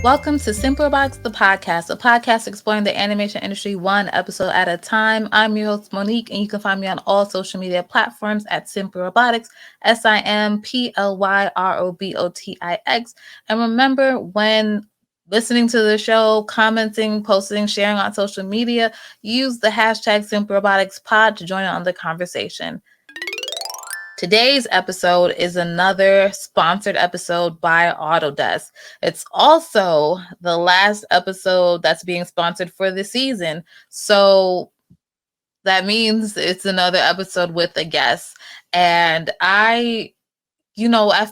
Welcome to Simple Robotics, the podcast, a podcast exploring the animation industry one episode at a time. I'm your host, Monique, and you can find me on all social media platforms at Simple Robotics, SIMPLYROBOTIX. And remember, when listening to the show, commenting, posting, sharing on social media, use the hashtag Simple Robotics Pod to join in on the conversation. Today's episode is another sponsored episode by Autodesk. It's also the last episode that's being sponsored for the season. So that means it's another episode with a guest. And at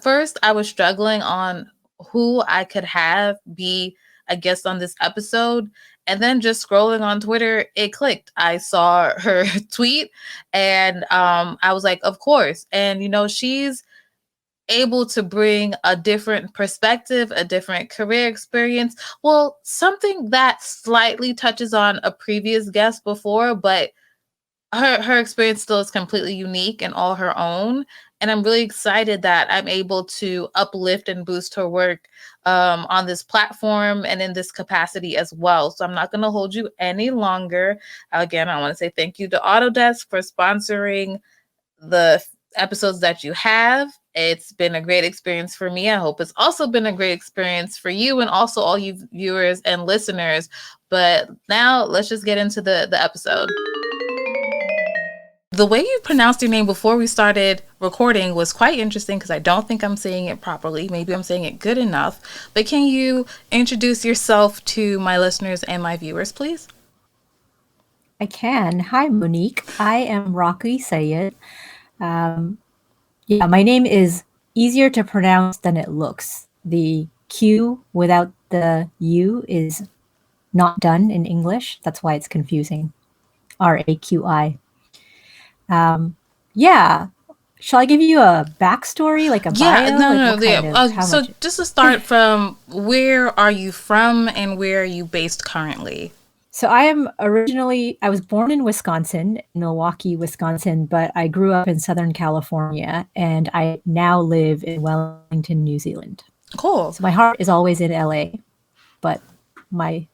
first I was struggling on who I could have be a guest on this episode. And then just scrolling on Twitter, it clicked. I saw her tweet and I was like, of course. And, she's able to bring a different perspective, a different career experience. Well, something that slightly touches on a previous guest before, but her experience still is completely unique and all her own. And I'm really excited that I'm able to uplift and boost her work on this platform and in this capacity as well. So I'm not going to hold you any longer. Again, I want to say thank you to Autodesk for sponsoring the episodes that you have. It's been a great experience for me. I hope it's also been a great experience for you and also all you viewers and listeners. But now let's just get into the episode. The way you pronounced your name before we started recording was quite interesting because I don't think I'm saying it properly. Maybe I'm saying it good enough. But can you introduce yourself to my listeners and my viewers, please? I can. Hi, Monique. I am Raqi Syed. My name is easier to pronounce than it looks. The Q without the U is not done in English. That's why it's confusing. Raqi. Shall I give you a backstory, like a bio? So just to start from, where are you from and where are you based currently? So I was born in Wisconsin, Milwaukee, Wisconsin, but I grew up in Southern California and I now live in Wellington, New Zealand. Cool. So my heart is always in LA, but my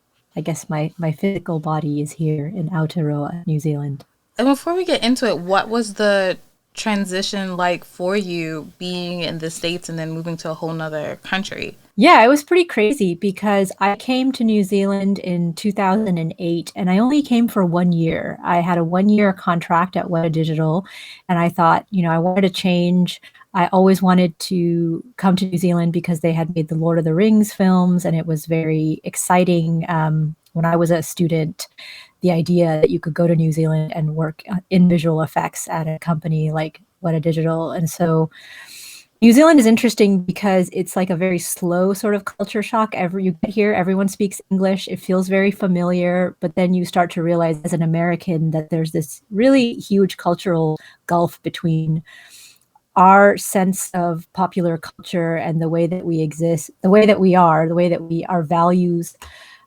physical body is here in Aotearoa, New Zealand. And before we get into it, what was the transition like for you being in the States and then moving to a whole nother country? Yeah, it was pretty crazy because I came to New Zealand in 2008 and I only came for 1 year. I had a 1-year contract at Weta Digital and I thought, I wanted to change. I always wanted to come to New Zealand because they had made the Lord of the Rings films and it was very exciting. When I was a student, the idea that you could go to New Zealand and work in visual effects at a company like Weta Digital. And so New Zealand is interesting because it's like a very slow sort of culture shock. You get here, everyone speaks English. It feels very familiar, but then you start to realize as an American that there's this really huge cultural gulf between our sense of popular culture and the way that we exist, the way that we are, our values,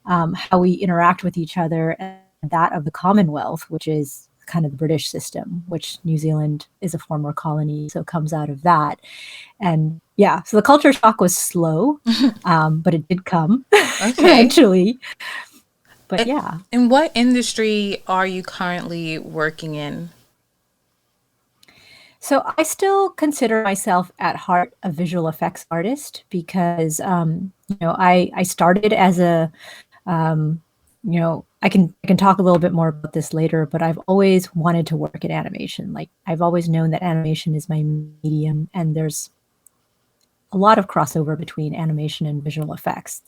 how we interact with each other, and that of the Commonwealth, which is kind of the British system, which New Zealand is a former colony, so it comes out of that. And so the culture shock was slow, but it did come eventually. But In what industry are you currently working in? So I still consider myself at heart a visual effects artist because, I started as a, I can talk a little bit more about this later, but I've always wanted to work in animation. Like I've always known that animation is my medium, and there's a lot of crossover between animation and visual effects.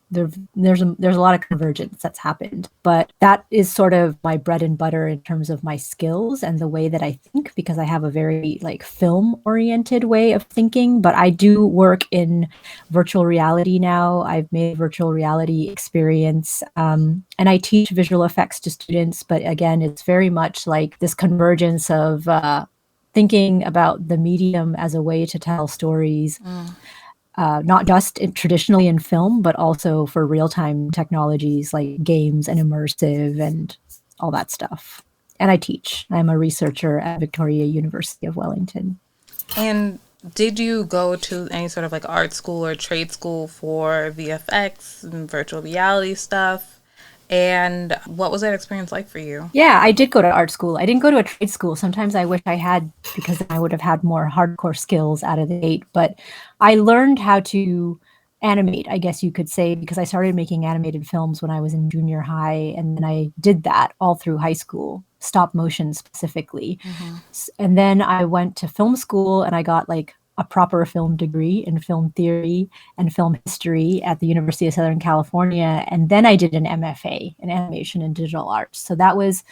There's a lot of convergence that's happened, but that is sort of my bread and butter in terms of my skills and the way that I think, because I have a very film oriented way of thinking. But I do work in virtual reality now. I've made virtual reality experience, and I teach visual effects to students. But again, it's very much like this convergence of thinking about the medium as a way to tell stories. Not just traditionally in film, but also for real-time technologies like games and immersive and all that stuff. And I teach. I'm a researcher at Victoria University of Wellington. And did you go to any sort of like art school or trade school for VFX and virtual reality stuff? And what was that experience like for you? Yeah, I did go to art school. I didn't go to a trade school. Sometimes I wish I had, because then I would have had more hardcore skills out of the gate. But I learned how to animate, I guess you could say, because I started making animated films when I was in junior high. And then I did that all through high school, stop motion specifically. And then I went to film school and I got like a proper film degree in film theory and film history at the University of Southern California. And then I did an MFA in animation and digital arts. So that was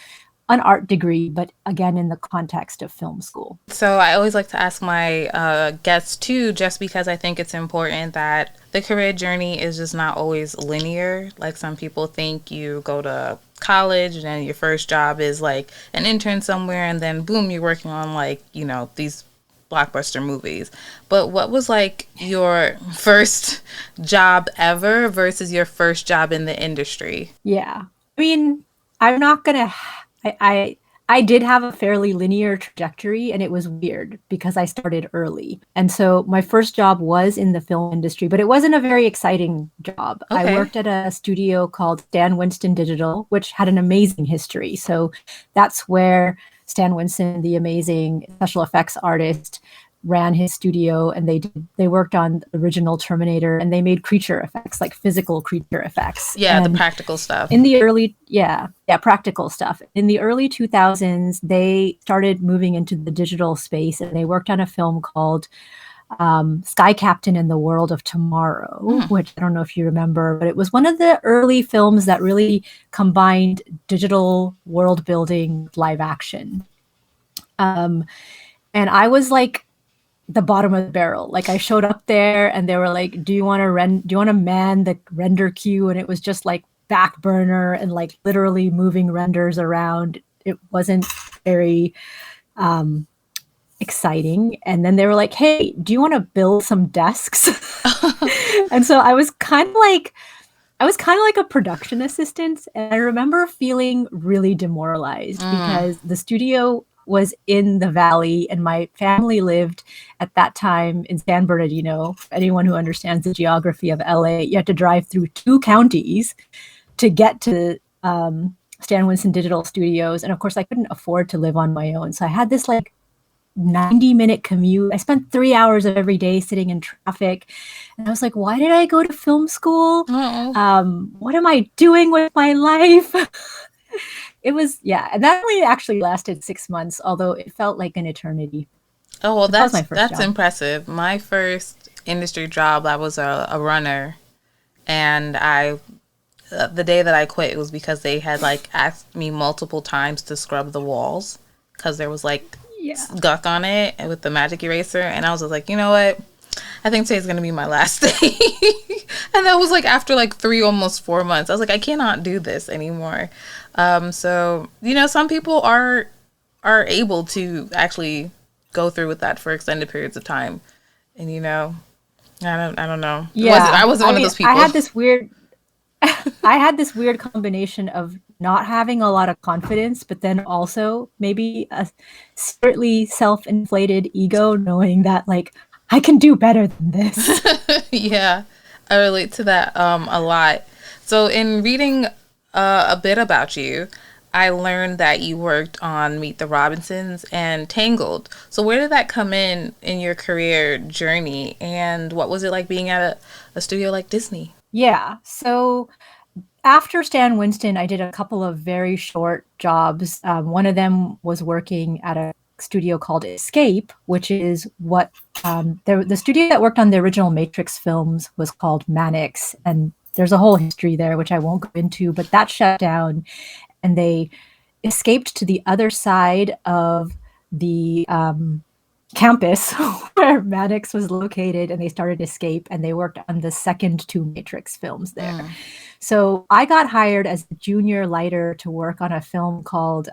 an art degree, but again, in the context of film school. So I always like to ask my guests too, just because I think it's important that the career journey is just not always linear. Like some people think you go to college and then your first job is like an intern somewhere and then boom, you're working on like, you know, these blockbuster movies. But what was like your first job ever versus your first job in the industry? Yeah. I mean, I'm not gonna I did have a fairly linear trajectory and it was weird because I started early. And so my first job was in the film industry, but it wasn't a very exciting job. I Okay. worked at a studio called Stan Winston Digital, which had an amazing history. So that's where Stan Winston, the amazing special effects artist, ran his studio, and they worked on the original Terminator, and they made creature effects, like physical creature effects. Yeah, the And practical stuff. in the early, yeah, practical stuff. In the early 2000s, they started moving into the digital space, and they worked on a film called Sky Captain and the World of Tomorrow, which I don't know if you remember, but it was one of the early films that really combined digital world building with live action. And I was like the bottom of the barrel. Like I showed up there and they were like, do you want to man the render queue? And it was just like back burner and like literally moving renders around. It wasn't very exciting. And then they were like, hey, do you want to build some desks? And so I was kind of like a production assistant. And I remember feeling really demoralized because the studio was in the valley and my family lived at that time in San Bernardino. Anyone who understands the geography of LA, you had to drive through 2 counties to get to Stan Winston Digital Studios. And of course, I couldn't afford to live on my own. So I had this like 90-minute commute. I spent 3 hours of every day sitting in traffic. And I was like, why did I go to film school? What am I doing with my life? It was, yeah. And that only actually lasted 6 months, although it felt like an eternity. Oh, well, That was my first that's job. impressive. My first industry job, I was a runner, and I the day that I quit, it was because they had like asked me multiple times to scrub the walls because there was like Yeah. guck on it with the magic eraser, and I was just like, you know what? I think today's gonna be my last day. And that was like after like 3, almost 4 months. I was like, I cannot do this anymore. So you know, some people are able to actually go through with that for extended periods of time, and you know, I don't know. Yeah. I wasn't one of those people. I had this weird combination of not having a lot of confidence, but then also maybe a secretly self-inflated ego, knowing that like I can do better than this. Yeah, I relate to that a lot. So in reading a bit about you, I learned that you worked on Meet the Robinsons and Tangled. So where did that come in your career journey, and what was it like being at a studio like Disney? Yeah. So after Stan Winston, I did a couple of very short jobs. One of them was working at a studio called Escape, which is what the studio that worked on the original Matrix films was called Mannix. And there's a whole history there, which I won't go into, but that shut down and they escaped to the other side of the campus where Maddox was located, and they started Escape, and they worked on the second 2 Matrix films there. So I got hired as a junior lighter to work on a film called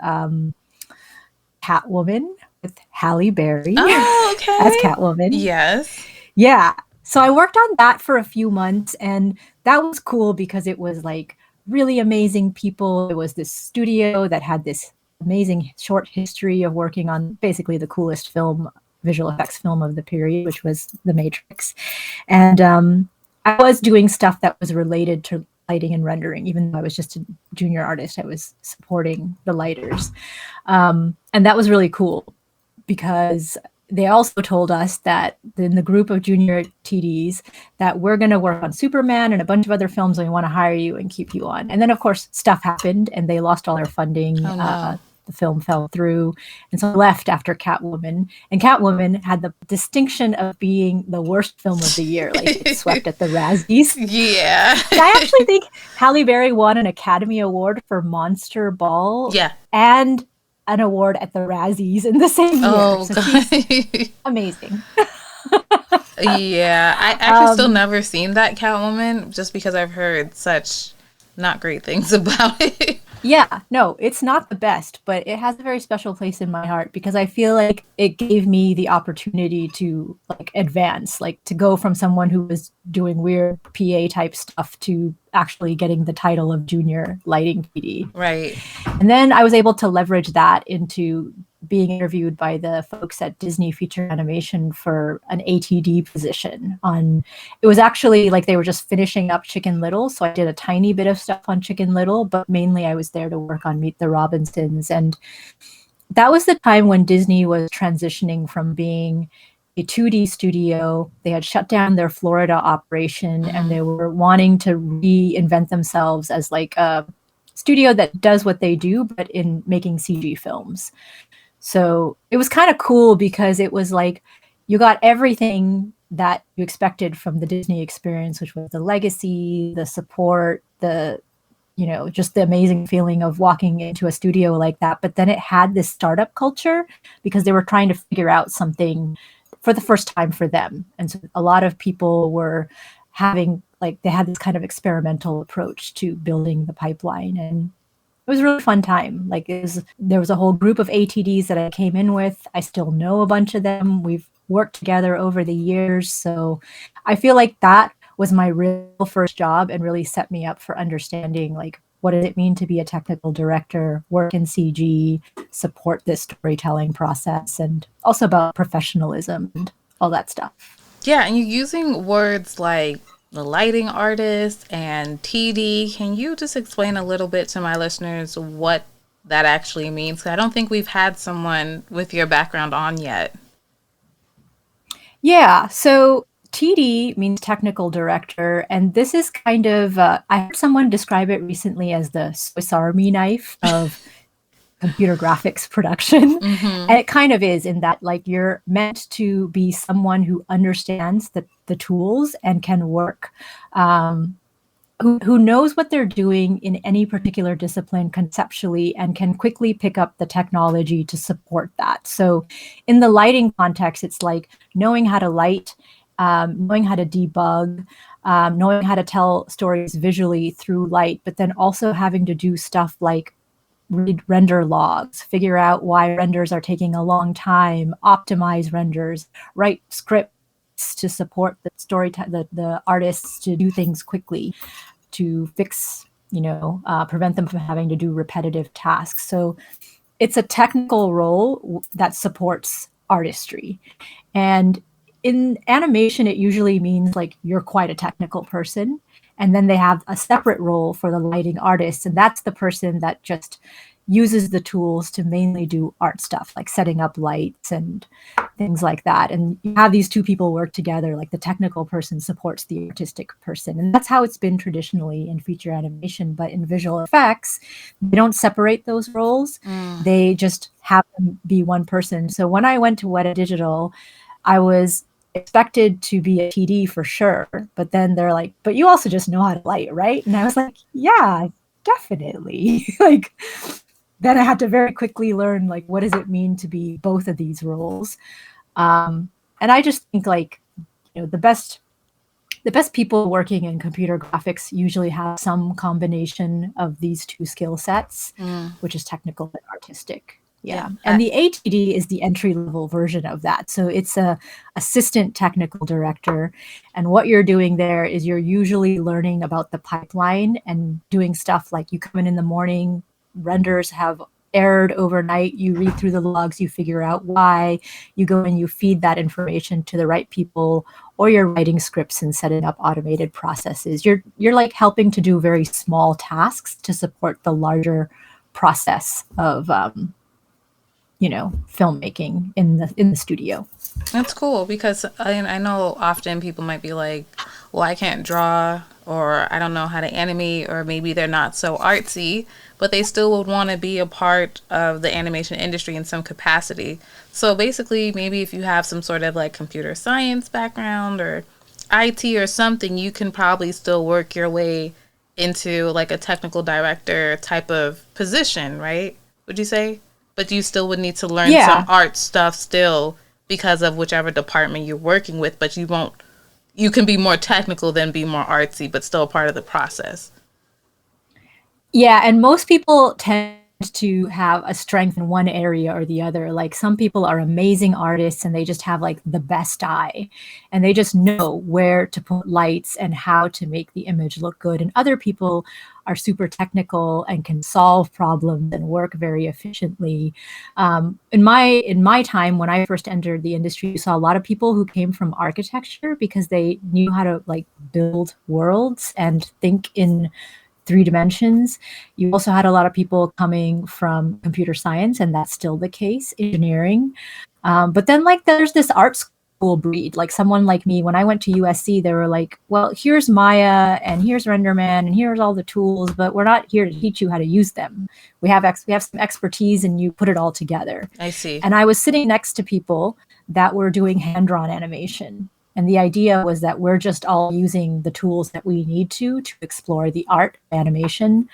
Catwoman with Halle Berry Oh, okay. as Catwoman. Yes. Yeah. So I worked on that for a few months, and that was cool because it was like really amazing people. It was this studio that had this amazing short history of working on basically the coolest film visual effects film of the period, which was The Matrix. And I was doing stuff that was related to lighting and rendering. Even though I was just a junior artist, I was supporting the lighters. And that was really cool because they also told us that in the group of junior TDs that we're going to work on Superman and a bunch of other films, and we want to hire you and keep you on. And then, of course, stuff happened and they lost all their funding. Oh, no. The film fell through. And so I left after Catwoman. And Catwoman had the distinction of being the worst film of the year. Like, it swept at the Razzies. Yeah. I actually think Halle Berry won an Academy Award for Monster Ball. Yeah. And an award at the Razzies in the same year. Oh, so God. she's amazing. Yeah. I actually still never seen that Catwoman just because I've heard such not great things about it. Yeah, no, it's not the best, but it has a very special place in my heart because I feel like it gave me the opportunity to like advance, like to go from someone who was doing weird PA type stuff to actually getting the title of junior lighting PD. Right. And then I was able to leverage that into being interviewed by the folks at Disney Feature Animation for an ATD position on, it was actually like they were just finishing up Chicken Little. So I did a tiny bit of stuff on Chicken Little, but mainly I was there to work on Meet the Robinsons. And that was the time when Disney was transitioning from being a 2D studio. They had shut down their Florida operation and they were wanting to reinvent themselves as like a studio that does what they do, but in making CG films. So it was kind of cool because it was like you got everything that you expected from the Disney experience, which was the legacy, the support, the, you know, just the amazing feeling of walking into a studio like that. But then it had this startup culture because they were trying to figure out something for the first time for them. And so a lot of people were having, like, they had this kind of experimental approach to building the pipeline. And it was a really fun time. Like, there was a whole group of ATDs that I came in with. I still know a bunch of them. We've worked together over the years. So I feel like that was my real first job and really set me up for understanding, like, what does it mean to be a technical director, work in CG, support this storytelling process, and also about professionalism and all that stuff. Yeah, and you're using words like the lighting artist and TD. Can you just explain a little bit to my listeners what that actually means? 'Cause I don't think we've had someone with your background on yet. Yeah, so TD means technical director, and this is kind of, I heard someone describe it recently as the Swiss Army knife of computer graphics production. And it kind of is, in that, like, you're meant to be someone who understands the tools and can work, who knows what they're doing in any particular discipline conceptually and can quickly pick up the technology to support that. So in the lighting context, it's like knowing how to light, knowing how to debug, knowing how to tell stories visually through light, but then also having to do stuff like read render logs, figure out why renders are taking a long time, optimize renders, write scripts to support the the artists to do things quickly, to fix, prevent them from having to do repetitive tasks. So it's a technical role that supports artistry. And in animation, it usually means like you're quite a technical person. And then they have a separate role for the lighting artist. And that's the person that just uses the tools to mainly do art stuff, like setting up lights and things like that. And you have these two people work together, like the technical person supports the artistic person. And that's how it's been traditionally in feature animation. But in visual effects, they don't separate those roles. They just have them be one person. So when I went to Weta Digital, I was expected to be a TD for sure. But then they're like, but you also just know how to light, right? And I was like, yeah, definitely. Like, then I had to very quickly learn, like, what does it mean to be both of these roles? And I just think, like, the best people working in computer graphics usually have some combination of these two skill sets, which is technical and artistic. Yeah. And the ATD is the entry level version of that. So it's a assistant technical director. And what you're doing there is you're usually learning about the pipeline and doing stuff like you come in the morning, renders have erred overnight. You read through the logs, you figure out why, you go and you feed that information to the right people, or you're writing scripts and setting up automated processes. You're like helping to do very small tasks to support the larger process of filmmaking in the studio. That's cool because I know often people might be like, well, I can't draw or I don't know how to animate or maybe they're not so artsy, but they still would want to be a part of the animation industry in some capacity. So basically, maybe if you have some sort of like computer science background or IT or something, you can probably still work your way into like a technical director type of position, right? Would you say? But you still would need to learn some Yeah. art stuff still because of whichever department you're working with, but you can be more technical than be more artsy, but still a part of the process. Yeah, and most people tend to have a strength in one area or the other. Like some people are amazing artists and they just have like the best eye and they just know where to put lights and how to make the image look good. And other people are super technical and can solve problems and work very efficiently. In my time when I first entered the industry, you saw a lot of people who came from architecture because they knew how to like build worlds and think in 3 dimensions. You also had a lot of people coming from computer science, and that's still the case, engineering. But then, like, there's this art school breed. Like, someone like me, when I went to USC, they were like, well, here's Maya, and here's RenderMan, and here's all the tools, but we're not here to teach you how to use them. We have some expertise, and you put it all together. I see. And I was sitting next to people that were doing hand-drawn animation. And the idea was that we're just all using the tools that we need to explore the art animation.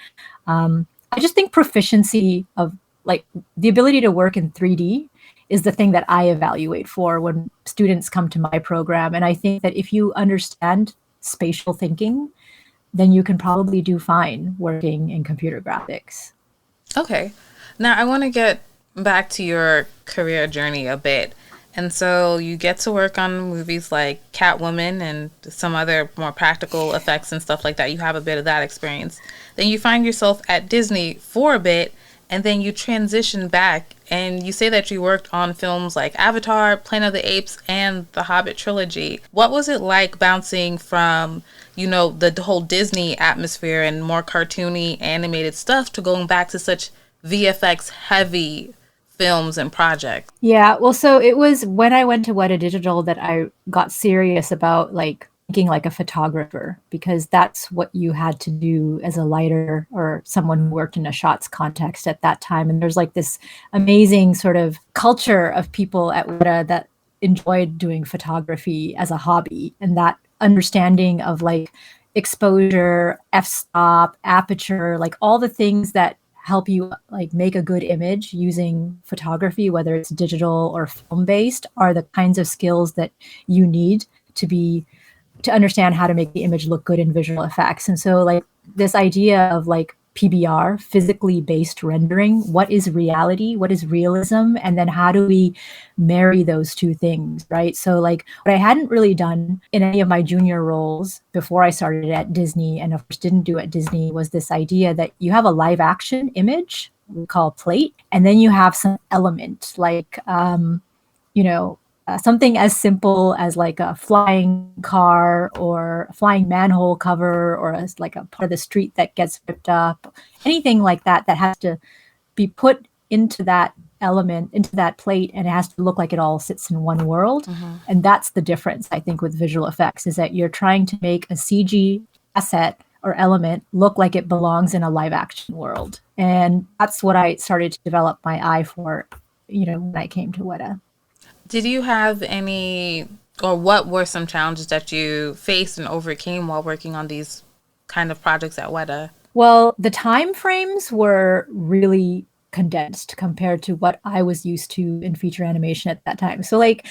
I just think proficiency of like the ability to work in 3D is the thing that I evaluate for when students come to my program. And I think that if you understand spatial thinking, then you can probably do fine working in computer graphics. Okay. Now I want to get back to your career journey a bit. And so you get to work on movies like Catwoman and some other more practical effects and stuff like that. You have a bit of that experience. Then you find yourself at Disney for a bit, and then you transition back. And you say that you worked on films like Avatar, Planet of the Apes, and the Hobbit Trilogy. What was it like bouncing from, the whole Disney atmosphere and more cartoony animated stuff to going back to such VFX heavy films and projects? Yeah, well, so it was when I went to Weta Digital that I got serious about like thinking like a photographer because that's what you had to do as a lighter or someone who worked in a shots context at that time. And there's like this amazing sort of culture of people at Weta that enjoyed doing photography as a hobby, and that understanding of like exposure, f-stop, aperture, like all the things that help you like make a good image using photography, whether it's digital or film based, are the kinds of skills that you need to understand how to make the image look good in visual effects. And so like this idea of like PBR, physically based rendering, what is reality, what is realism, and then how do we marry those two things, right? So like what I hadn't really done in any of my junior roles before I started at Disney, and of course didn't do at Disney, was this idea that you have a live action image we call plate, and then you have some element like something as simple as like a flying car or a flying manhole cover or like a part of the street that gets ripped up, anything like that that has to be put into that element, into that plate, and it has to look like it all sits in one world. Mm-hmm. And that's the difference, I think, with visual effects, is that you're trying to make a CG asset or element look like it belongs in a live action world. And that's what I started to develop my eye for, when I came to Weta. Did you have any, or what were some challenges that you faced and overcame while working on these kind of projects at Weta? Well, the time frames were really condensed compared to what I was used to in feature animation at that time. So like,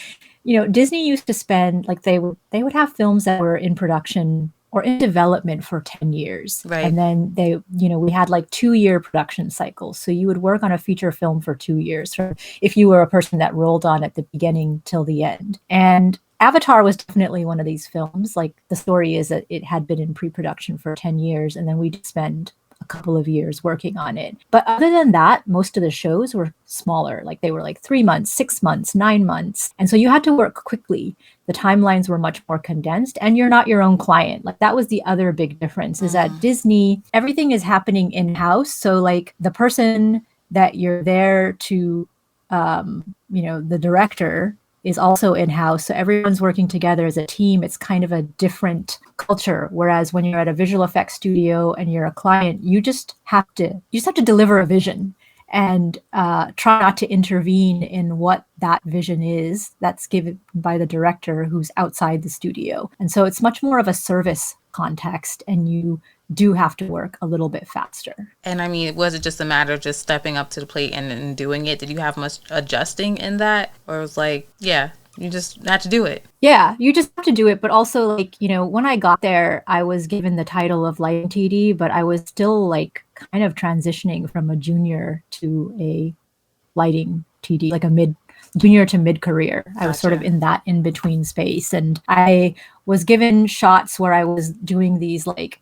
Disney used to spend like they would have films that were in production or in development for 10 years. Right. And then we had like 2-year production cycles. So you would work on a feature film for 2 years if you were a person that rolled on at the beginning till the end. And Avatar was definitely one of these films. Like the story is that it had been in pre-production for 10 years, and then we'd spend a couple of years working on it. But other than that, most of the shows were smaller. Like they were like 3 months, 6 months, 9 months. And so you had to work quickly. The timelines were much more condensed, and you're not your own client. Like that was the other big difference, is at Disney, everything is happening in-house. So like the person that you're there to, the director is also in-house. So everyone's working together as a team. It's kind of a different culture. Whereas when you're at a visual effects studio and you're a client, you just have to deliver a vision and try not to intervene in what that vision is that's given by the director who's outside the studio. And so it's much more of a service context, and you do have to work a little bit faster. And I mean, was it just a matter of just stepping up to the plate and doing it? Did you have much adjusting in that? Or it was like, yeah, you just had to do it? Yeah, you just have to do it. But also, like, when I got there, I was given the title of lighting TD, but I was still like kind of transitioning from a junior to a lighting TD, like a junior to mid-career. Gotcha. I was sort of in that in-between space. And I was given shots where I was doing these like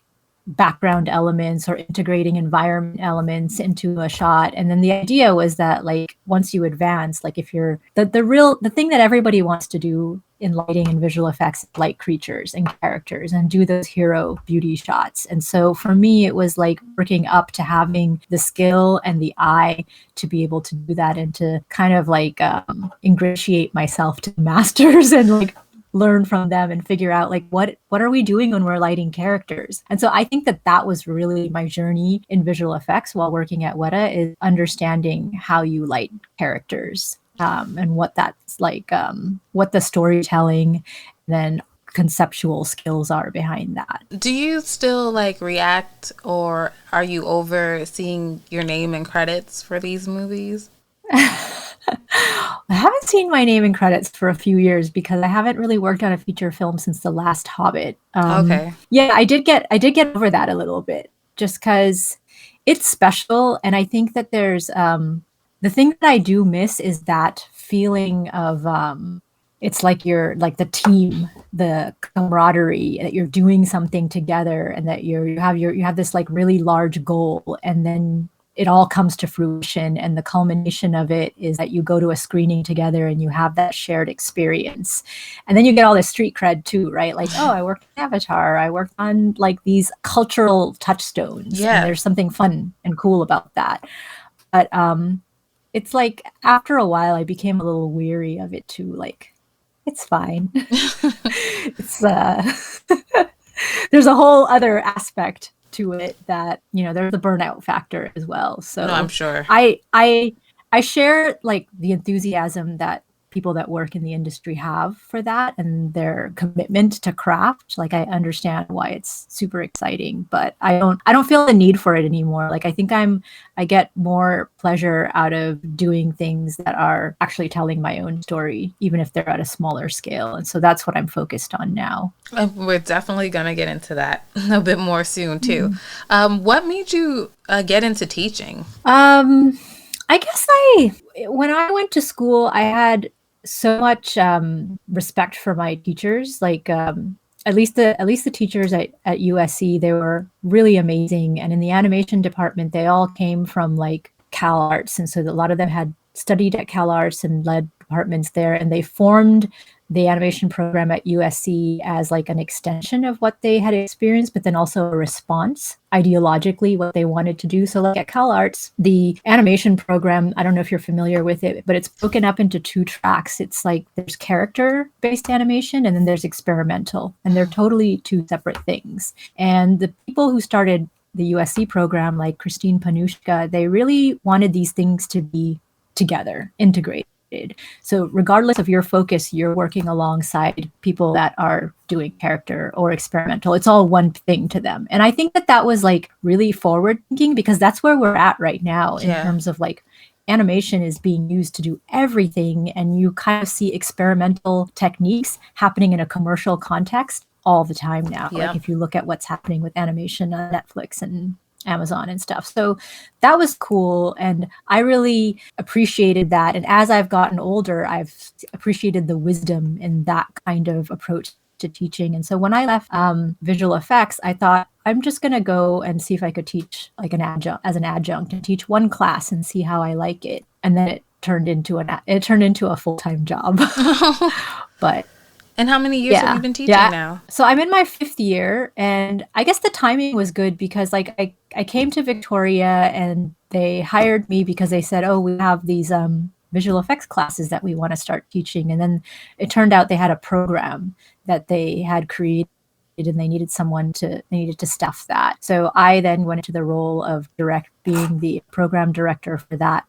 background elements or integrating environment elements into a shot. And then the idea was that like once you advance, like if you're the thing that everybody wants to do in lighting and visual effects, light creatures and characters and do those hero beauty shots. And so for me, it was like working up to having the skill and the eye to be able to do that and to kind of like ingratiate myself to masters and like learn from them and figure out like what are we doing when we're lighting characters. And so I think that was really my journey in visual effects while working at Weta, is understanding how you light characters and what that's like, what the storytelling then conceptual skills are behind that. Do you still like react, or are you over seeing your name and credits for these movies? I haven't seen my name in credits for a few years because I haven't really worked on a feature film since The Last Hobbit. Okay. Yeah, I did get over that a little bit, just because it's special. And I think that there's the thing that I do miss is that feeling of it's like you're like the team, the camaraderie, that you're doing something together, and that you have this like really large goal, and then it all comes to fruition. And the culmination of it is that you go to a screening together and you have that shared experience. And then you get all this street cred too, right? Like, oh, I worked on Avatar. I worked on like these cultural touchstones. Yeah. And there's something fun and cool about that. But it's like after a while, I became a little weary of it too. Like, it's fine. It's there's a whole other aspect to it that there's the burnout factor as well. So no, I'm sure I share like the enthusiasm that people that work in the industry have for that and their commitment to craft. Like I understand why it's super exciting, but I don't feel the need for it anymore. Like I think I get more pleasure out of doing things that are actually telling my own story, even if they're at a smaller scale. And so that's what I'm focused on now. We're definitely going to get into that a bit more soon too. What made you get into teaching? I guess when I went to school, I had so much respect for my teachers. Like at least the teachers at USC, they were really amazing. And in the animation department, they all came from like Cal Arts, and so a lot of them had studied at Cal Arts and led departments there, and they formed the animation program at USC as like an extension of what they had experienced, but then also a response ideologically what they wanted to do. So like at Cal Arts, the animation program, I don't know if you're familiar with it, but it's broken up into 2 tracks. It's like there's character-based animation and then there's experimental, and they're totally 2 separate things. And the people who started the USC program, like Christine Panushka, they really wanted these things to be together, integrated. So regardless of your focus, you're working alongside people that are doing character or experimental. It's all one thing to them. And I think that was like really forward thinking, because that's where we're at right now in terms of like animation is being used to do everything. And you kind of see experimental techniques happening in a commercial context all the time now. Yeah. Like if you look at what's happening with animation on Netflix and Amazon and stuff. So that was cool. And I really appreciated that. And as I've gotten older, I've appreciated the wisdom in that kind of approach to teaching. And so when I left visual effects, I thought I'm just going to go and see if I could teach like an adjunct and teach one class and see how I like it. And then it turned into a full-time job. But and how many years have you been teaching now? So I'm in my 5th year, and I guess the timing was good because like I came to Victoria and they hired me because they said, oh, we have these visual effects classes that we want to start teaching. And then it turned out they had a program that they had created and they needed to staff that. So I then went into the role of being the program director for that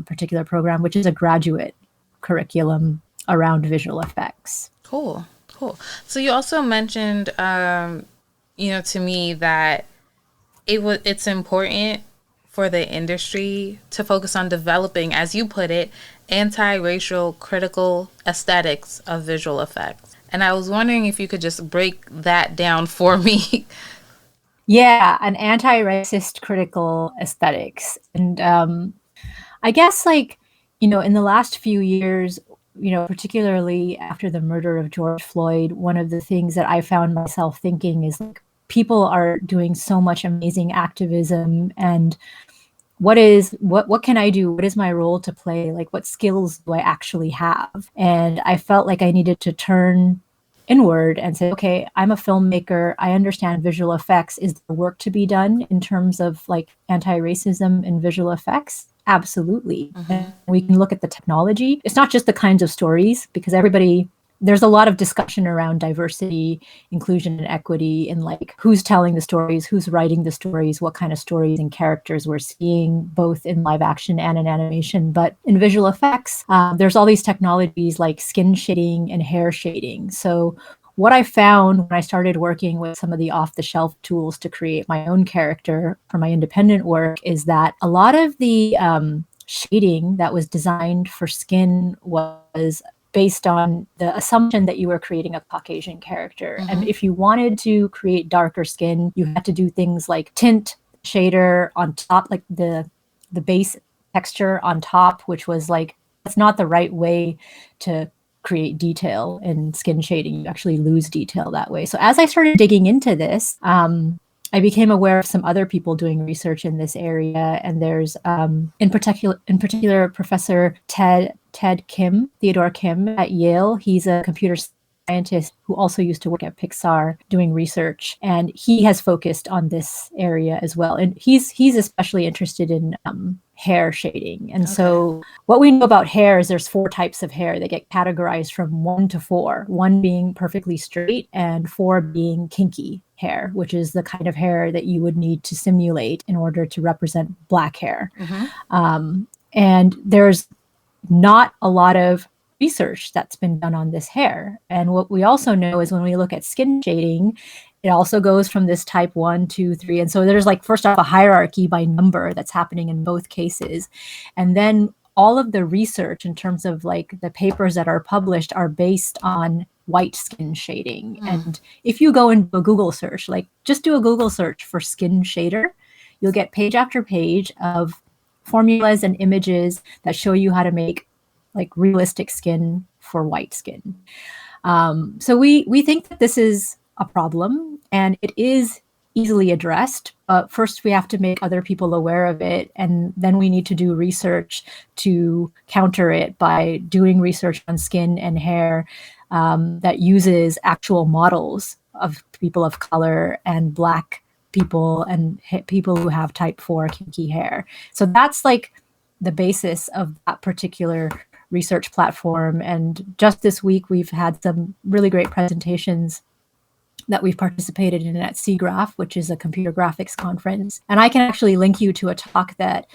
particular program, which is a graduate curriculum around visual effects. Cool. So you also mentioned, to me that it's important for the industry to focus on developing, as you put it, anti-racial critical aesthetics of visual effects. And I was wondering if you could just break that down for me. Yeah, an anti-racist critical aesthetics. And I guess in the last few years, particularly after the murder of George Floyd, one of the things that I found myself thinking is like people are doing so much amazing activism, and what can I do? What is my role to play? Like, what skills do I actually have? And I felt like I needed to turn inward and say, okay, I'm a filmmaker. I understand visual effects. Is there work to be done in terms of like anti-racism in visual effects? Absolutely. Mm-hmm. And we can look at the technology. It's not just the kinds of stories, because there's a lot of discussion around diversity, inclusion, and equity, and like who's telling the stories, who's writing the stories, what kind of stories and characters we're seeing, both in live action and in animation. But in visual effects, there's all these technologies like skin shading and hair shading. So what I found when I started working with some of the off-the-shelf tools to create my own character for my independent work is that a lot of the shading that was designed for skin was based on the assumption that you were creating a Caucasian character. Mm-hmm. And if you wanted to create darker skin, you had to do things like tint shader on top, like the base texture on top, which was like, that's not the right way to create detail in skin shading. You actually lose detail that way. So as I started digging into this, I became aware of some other people doing research in this area. And there's, in particular, Professor Theodore Kim at Yale. He's a computer scientist who also used to work at Pixar doing research. And he has focused on this area as well. And he's especially interested in hair shading. And so what we know about hair is there's 4 types of hair that get categorized from 1 to 4, 1 being perfectly straight and 4 being kinky hair, which is the kind of hair that you would need to simulate in order to represent black hair. Mm-hmm. And there's not a lot of research that's been done on this hair. And what we also know is when we look at skin shading, it also goes from this type 1, 2, 3. And so there's like, first off, a hierarchy by number that's happening in both cases. And then all of the research in terms of like the papers that are published are based on white skin shading. And if you go into a Google search, like just do a Google search for skin shader, you'll get page after page of formulas and images that show you how to make like realistic skin for white skin. So we think that this is a problem, and it is easily addressed, but first we have to make other people aware of it, and then we need to do research to counter it by doing research on skin and hair that uses actual models of people of color and Black people and people who have type 4 kinky hair. So that's like the basis of that particular research platform. And just this week, we've had some really great presentations that we've participated in at CGRAPH, which is a computer graphics conference. And I can actually link you to a talk that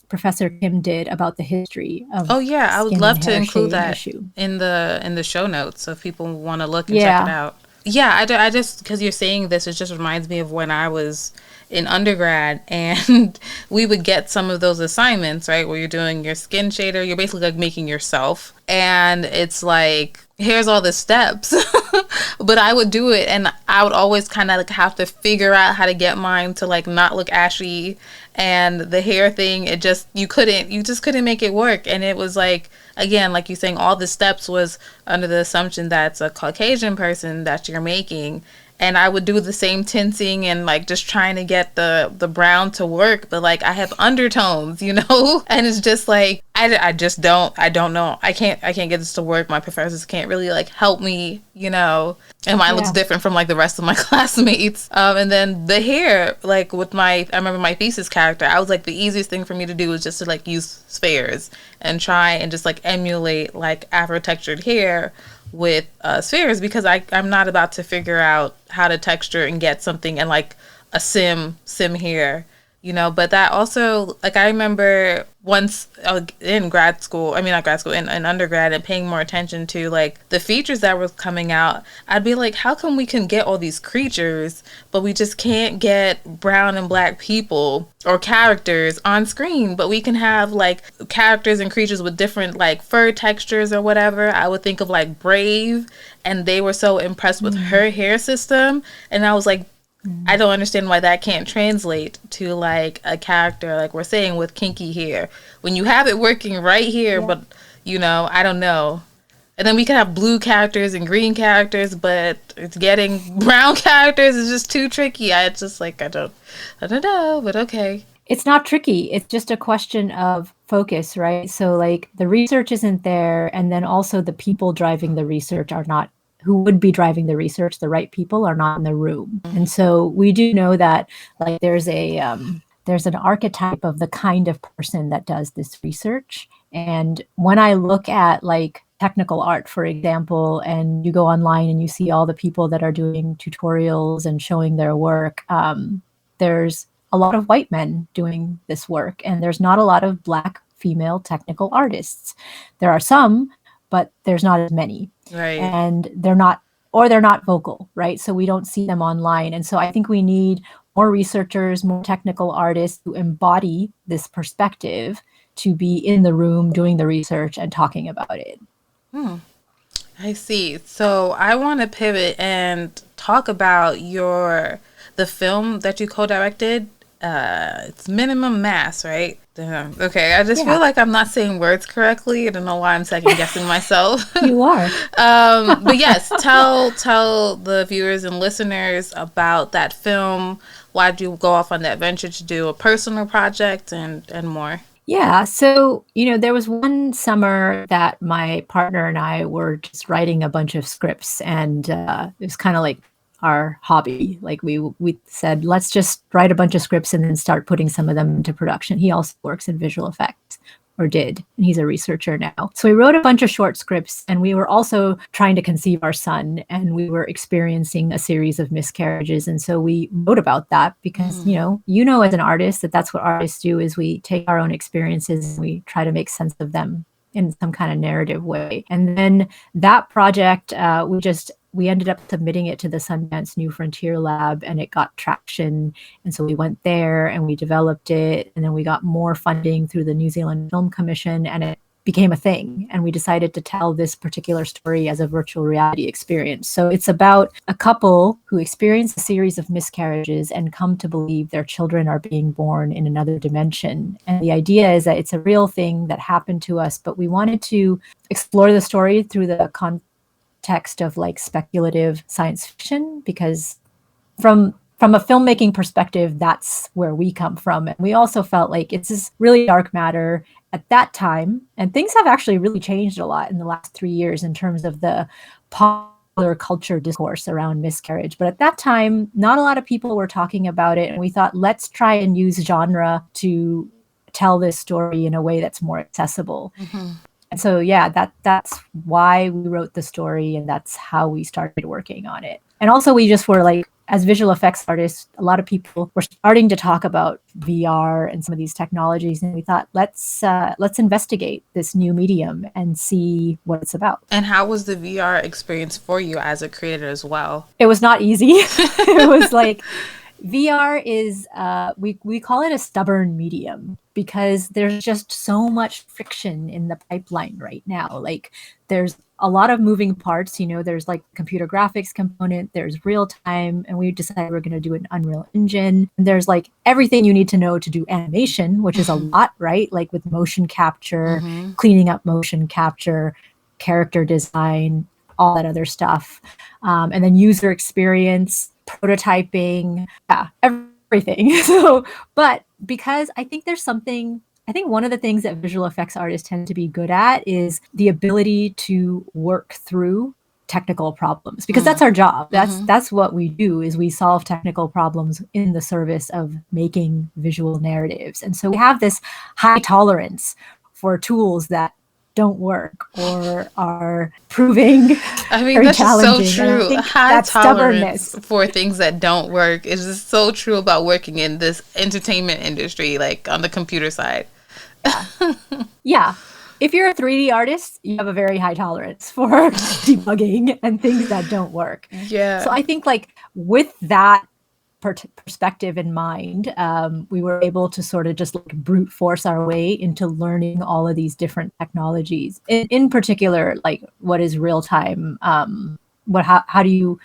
Professor Kim did about the history of I would love to include that in the show notes, so if people want to look and check it out. I just, because you're saying this, it just reminds me of when I was in undergrad and we would get some of those assignments, right, where you're doing your skin shader, you're basically like making yourself, and it's like, here's all the steps. But I would do it, and I would always kind of like have to figure out how to get mine to like not look ashy, and the hair thing, you just couldn't make it work. And it was like again, like you're saying, all the steps was under the assumption that it's a Caucasian person that you're making. And I would do the same tincing and like just trying to get the brown to work, but like I have undertones, you know, and it's just like I just don't know. I can't get this to work. My professors can't really like help me, you know. And mine looks different from like the rest of my classmates. And then the hair, like with I remember my thesis character, I was like the easiest thing for me to do was just to like use spheres and try and just like emulate like Afro textured hair with spheres, because I'm not about to figure out how to texture and get something in like a sim here, you know. But that also, like, I remember once in grad school, in undergrad, and paying more attention to like the features that were coming out, I'd be like, how come we can get all these creatures but we just can't get brown and black people or characters on screen? But we can have like characters and creatures with different like fur textures or whatever. I would think of like Brave, and they were so impressed with her hair system, and I was like, I don't understand why that can't translate to like a character, like we're saying, with kinky hair. When you have it working right here, but you know, I don't know. And then we can have blue characters and green characters, but it's getting brown characters is just too tricky. I don't know, but okay. It's not tricky. It's just a question of focus, right? So like the research isn't there, and then also the people driving the research are not, who would be driving the research, the right people are not in the room. And so we do know that like there's an archetype of the kind of person that does this research. And when I look at like technical art, for example, and you go online and you see all the people that are doing tutorials and showing their work, there's a lot of white men doing this work, and there's not a lot of Black female technical artists. There are some, but there's not as many. Right. And they're not vocal, right? So we don't see them online. And so I think we need more researchers, more technical artists who embody this perspective to be in the room doing the research and talking about it. I see. So I want to pivot and talk about the film that you co-directed. It's Minimum Mass, right? Okay, I just feel like I'm not saying words correctly. I don't know why I'm second guessing myself. You are. But yes, tell the viewers and listeners about that film. Why did you go off on that venture to do a personal project and more? Yeah, so, you know, there was one summer that my partner and I were just writing a bunch of scripts, and it was kind of like our hobby. Like we said, let's just write a bunch of scripts and then start putting some of them into production. He also works in visual effects, or did, and he's a researcher now. So we wrote a bunch of short scripts, and we were also trying to conceive our son, and we were experiencing a series of miscarriages. And so we wrote about that because, you know, as an artist, that's what artists do, is we take our own experiences and we try to make sense of them in some kind of narrative way. And then that project, we ended up submitting it to the Sundance New Frontier Lab, and it got traction. And so we went there and we developed it, and then we got more funding through the New Zealand Film Commission, and it became a thing. And we decided to tell this particular story as a virtual reality experience. So it's about a couple who experience a series of miscarriages and come to believe their children are being born in another dimension. And the idea is that it's a real thing that happened to us, but we wanted to explore the story through the context of like speculative science fiction, because from a filmmaking perspective, that's where we come from. And we also felt like it's this really dark matter at that time. And things have actually really changed a lot in the last 3 years in terms of the popular culture discourse around miscarriage. But at that time, not a lot of people were talking about it. And we thought, let's try and use genre to tell this story in a way that's more accessible. And so, yeah, that's why we wrote the story, and that's how we started working on it. And also, we just were like, as visual effects artists, a lot of people were starting to talk about VR and some of these technologies, and we thought, let's investigate this new medium and see what it's about. And how was the VR experience for you as a creator as well? It was not easy. It was like, VR is, we call it a stubborn medium because there's just so much friction in the pipeline right now. Like there's a lot of moving parts, there's like computer graphics component, there's real time, and we decided we're going to do an Unreal Engine. And there's like everything you need to know to do animation, which is a lot, right? Like with motion capture, cleaning up motion capture, character design, all that other stuff. And then user experience, prototyping, everything. But because I think one of the things that visual effects artists tend to be good at is the ability to work through technical problems, because that's our job. That's what we do, is we solve technical problems in the service of making visual narratives. And so we have this high tolerance for tools that don't work or are proving that's just so true. High tolerance for things that don't work is just so true about working in this entertainment industry, like on the computer side. Yeah. If you're a 3D artist, you have a very high tolerance for debugging and things that don't work. Yeah. So I think like with that perspective in mind, we were able to sort of just like brute force our way into learning all of these different technologies. In particular, like what is real time? How do you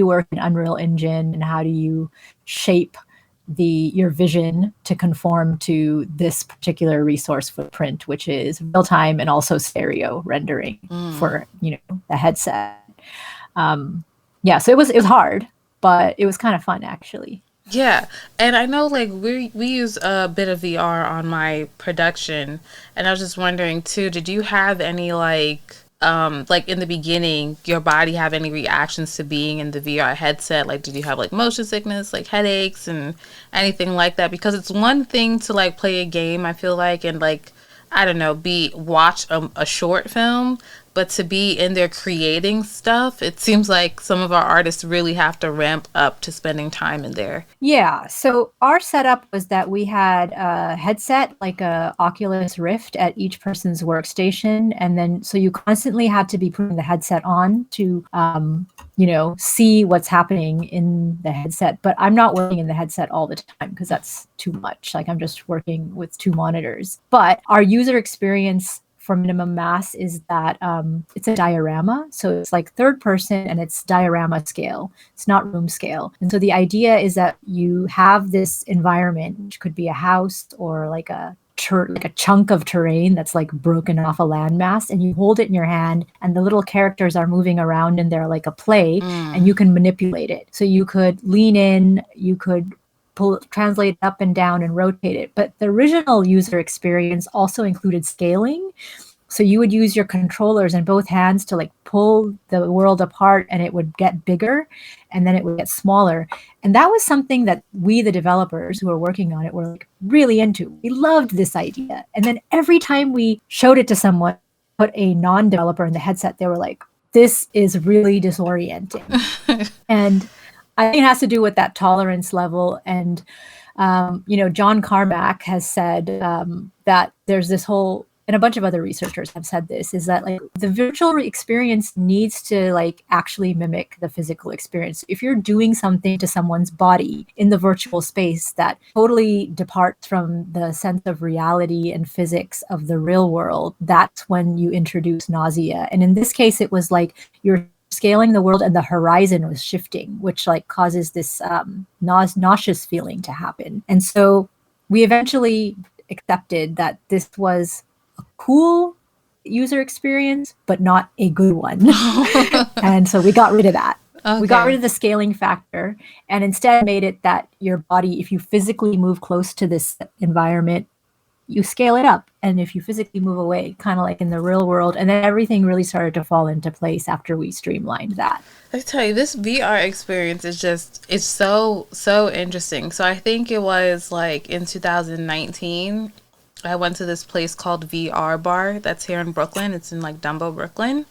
work in Unreal Engine, and how do you shape your vision to conform to this particular resource footprint, which is real time and also stereo rendering for the headset. So it was hard, but it was kind of fun, actually. Yeah. And I know like we use a bit of VR on my production, and I was just wondering too, did you have any like in the beginning, your body have any reactions to being in the VR headset? Like, did you have like motion sickness, like headaches and anything like that? Because it's one thing to like play a game, I feel like, and like, I don't know, watch a short film, but to be in there creating stuff, it seems like some of our artists really have to ramp up to spending time in there. Yeah. So our setup was that we had a headset, like a Oculus Rift, at each person's workstation. And then, so you constantly had to be putting the headset on to, see what's happening in the headset. But I'm not working in the headset all the time because that's too much. Like I'm just working with 2 monitors. But our user experience for minimum mass is that it's a diorama. So it's like third person and it's diorama scale. It's not room scale. And so the idea is that you have this environment, which could be a house or like a chunk of terrain that's like broken off a landmass, and you hold it in your hand and the little characters are moving around in there like a play, and you can manipulate it. So you could lean in, you could translate it up and down and rotate it. But the original user experience also included scaling. So you would use your controllers in both hands to like pull the world apart, and it would get bigger and then it would get smaller. And that was something that we, the developers who were working on it, were like really into. We loved this idea. And then every time we showed it to someone, put a non-developer in the headset, they were like, this is really disorienting. And I think it has to do with that tolerance level. And, John Carmack has said that there's this whole, and a bunch of other researchers have said this, is that like the virtual experience needs to like actually mimic the physical experience. If you're doing something to someone's body in the virtual space that totally departs from the sense of reality and physics of the real world, that's when you introduce nausea. And in this case, it was like you're scaling the world and the horizon was shifting, which like causes this nauseous feeling to happen. And so we eventually accepted that this was a cool user experience, but not a good one. And so we got rid of that. Okay. We got rid of the scaling factor and instead made it that your body, if you physically move close to this environment, you scale it up. And if you physically move away, kind of like in the real world, and then everything really started to fall into place after we streamlined that. I tell you, this VR experience is just, it's so interesting. So I think it was like in 2019, I went to this place called VR Bar that's here in Brooklyn. It's in like Dumbo, Brooklyn.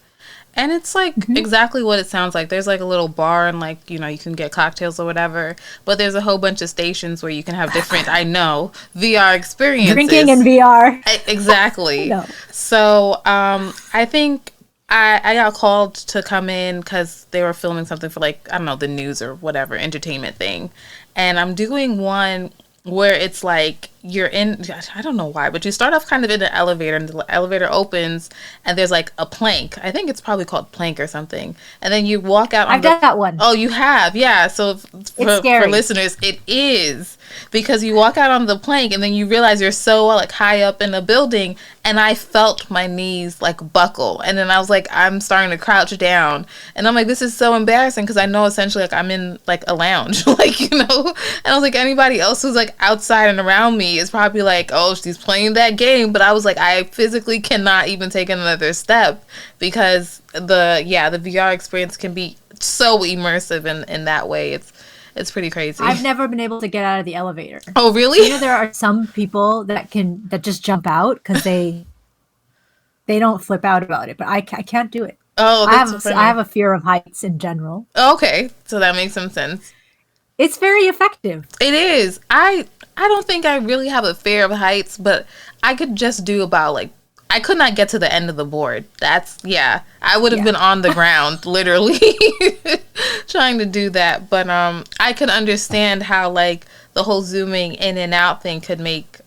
And it's like exactly what it sounds like. There's like a little bar and like, you can get cocktails or whatever. But there's a whole bunch of stations where you can have different, VR experiences. Drinking in VR. Exactly. No. So I think I got called to come in because they were filming something for like, I don't know, the news or whatever, entertainment thing. and I'm doing one where it's like you're in, I don't know why, but you start off kind of in an elevator, and the elevator opens and there's like a plank. I think it's probably called plank or something. And then you walk out on I've done that one. Oh, you have? Yeah. So for listeners, it is, because you walk out on the plank and then you realize you're so like high up in a building, and I felt my knees like buckle, and then I was like, I'm starting to crouch down, and I'm like, this is so embarrassing, because I know essentially like I'm in like a lounge, like, you know, and I was like, anybody else who's like outside and around me is probably like, oh, she's playing that game, but I was like, I physically cannot even take another step, because the VR experience can be so immersive in that way. It's pretty crazy. I've never been able to get out of the elevator. Oh, really? You know, there are some people that just jump out because they don't flip out about it, but I can't do it. Oh, that's so funny. I have a fear of heights in general. Okay, so that makes some sense. It's very effective. It is. I don't think I really have a fear of heights, but I could just do about like, I could not get to the end of the board. I would have been on the ground, literally, trying to do that. But I could understand how like the whole zooming in and out thing could make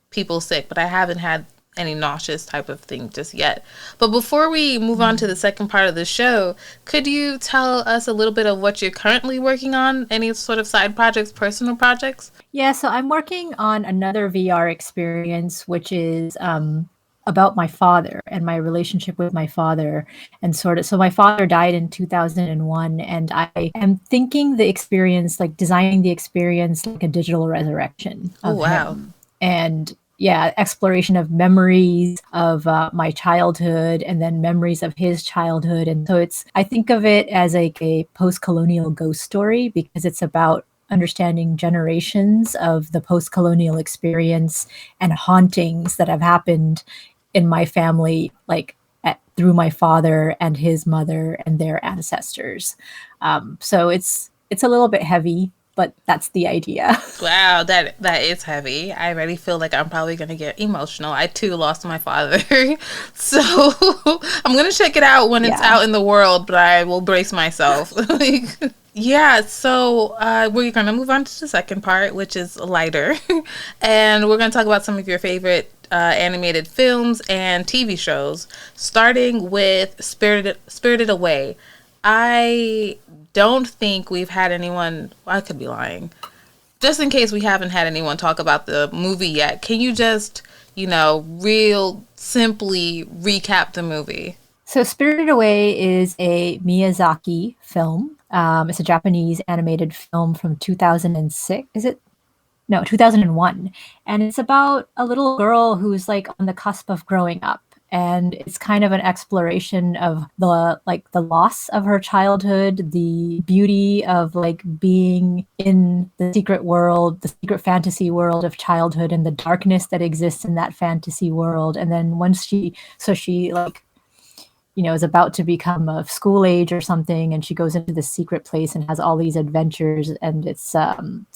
people sick, but I haven't had any nauseous type of thing just yet. But before we move on to the second part of the show, could you tell us a little bit of what you're currently working on? Any sort of side projects, personal projects? Yeah, so I'm working on another VR experience, which is about my father and my relationship with my father, and so my father died in 2001, and I am thinking the experience, like designing the experience like a digital resurrection of him. And exploration of memories of my childhood, and then memories of his childhood. And so I think of it as like a post-colonial ghost story, because it's about understanding generations of the post-colonial experience and hauntings that have happened in my family, like through my father and his mother and their ancestors. So it's a little bit heavy, but that's the idea. Wow, that is heavy. I already feel like I'm probably going to get emotional. I too lost my father. So I'm going to check it out when it's out in the world, but I will brace myself. So we're going to move on to the second part, which is lighter. And we're going to talk about some of your favorite animated films and TV shows, starting with Spirited Away. I don't think we've had anyone, I could be lying, just in case we haven't had anyone talk about the movie yet, can you just, real simply recap the movie? So Spirited Away is a Miyazaki film. It's a Japanese animated film from 2006. Is it? No, 2001. And it's about a little girl who's like on the cusp of growing up. And it's kind of an exploration of the loss of her childhood, the beauty of like being in the secret world, the secret fantasy world of childhood, and the darkness that exists in that fantasy world. And then once she is about to become of school age or something, and she goes into this secret place and has all these adventures, and it's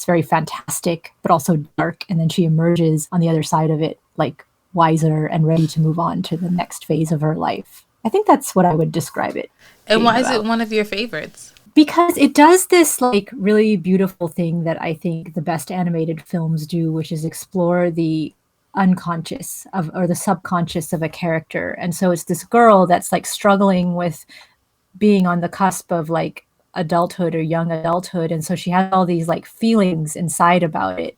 very fantastic, but also dark. And then she emerges on the other side of it, like wiser and ready to move on to the next phase of her life. I think that's what I would describe it. And why is it one of your favorites? Because it does this like really beautiful thing that I think the best animated films do, which is explore the unconscious or the subconscious of a character. And so it's this girl that's like struggling with being on the cusp of like adulthood or young adulthood. And so she has all these like feelings inside about it.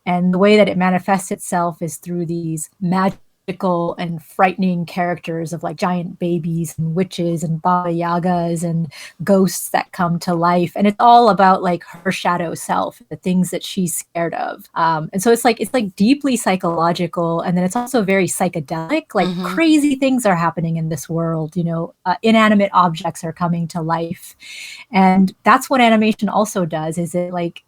And the way that it manifests itself is through these magical and frightening characters of like giant babies and witches and baba yagas and ghosts that come to life. And it's all about like her shadow self, the things that she's scared of. And so it's like deeply psychological. And then it's also very psychedelic, like crazy things are happening in this world, inanimate objects are coming to life. And that's what animation also does, is it like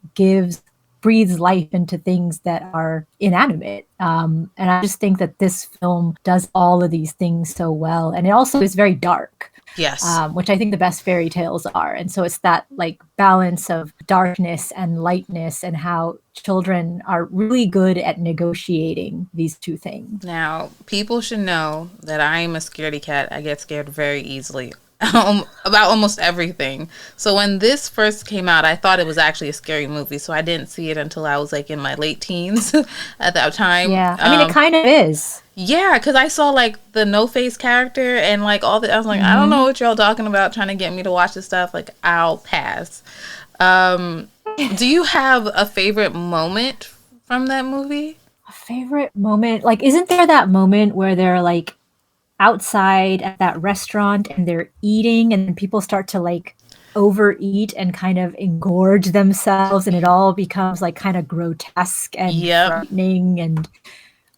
breathes life into things that are inanimate. And I just think that this film does all of these things so well. And it also is very dark. Yes. Which I think the best fairy tales are. And so it's that like balance of darkness and lightness, and how children are really good at negotiating these two things. Now, people should know that I am a scaredy cat. I get scared very easily. about almost everything. So when this first came out, I thought it was actually a scary movie. So I didn't see it until I was like in my late teens at that time. Yeah. I mean, it kind of is. Yeah, because I saw like the No Face character and like all the. I was like, I don't know Hmm. what y'all talking about, trying to get me to watch this stuff. Like, I'll pass. Um, do you have a favorite moment from that movie? A favorite moment? Like, isn't there that moment where they're like outside at that restaurant and they're eating and then people start to like overeat and kind of engorge themselves and it all becomes like kind of grotesque and Yep. frightening, and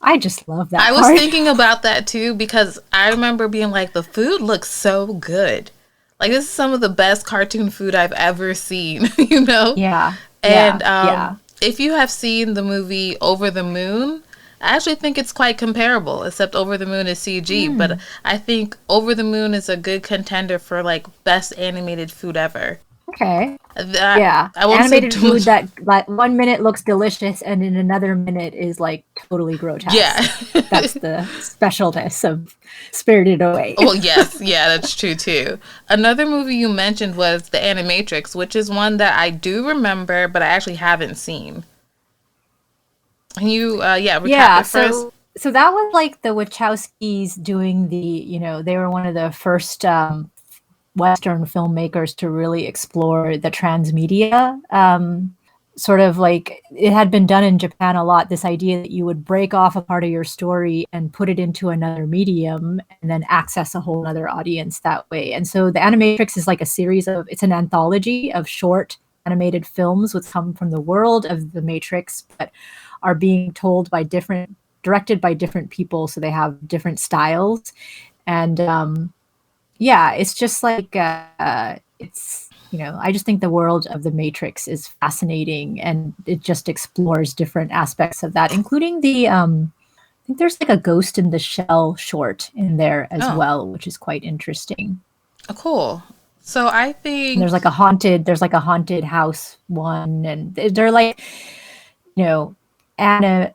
I just love that I was part. thinking about that too because I remember being like, the food looks so good. Like, this is some of the best cartoon food I've ever seen, you know? Yeah. And Yeah. Yeah. if you have seen the movie Over the Moon, I actually think it's quite comparable, except Over the Moon is CG. But Mm. I think Over the Moon is a good contender for like best animated food ever. Okay. That Yeah. I won't say Animated too food much. that like 1 minute looks delicious and in another minute is like totally Yeah. grotesque. That's the specialness of Spirited Away. Well, yes, yeah, that's true too. Another movie you mentioned was The Animatrix, which is one that I do remember, but I actually haven't seen. Can you, yeah, recap Yeah, it first? so that was like the Wachowskis doing the, they were one of the first Western filmmakers to really explore the transmedia. Sort of like it had been done in Japan a lot, this idea that you would break off a part of your story and put it into another medium and then access a whole other audience that way. And so the Animatrix is like a series of, it's an anthology of short animated films which come from the world of the Matrix, but are being told by different, directed by different people. So they have different styles. And yeah, it's just like it's, I just think the world of the Matrix is fascinating, and it just explores different aspects of that, including the I think there's like a Ghost in the Shell short in there as Oh, well, which is quite interesting. cool. So I And think, there's like a haunted house one, and they're like, you know, Anna,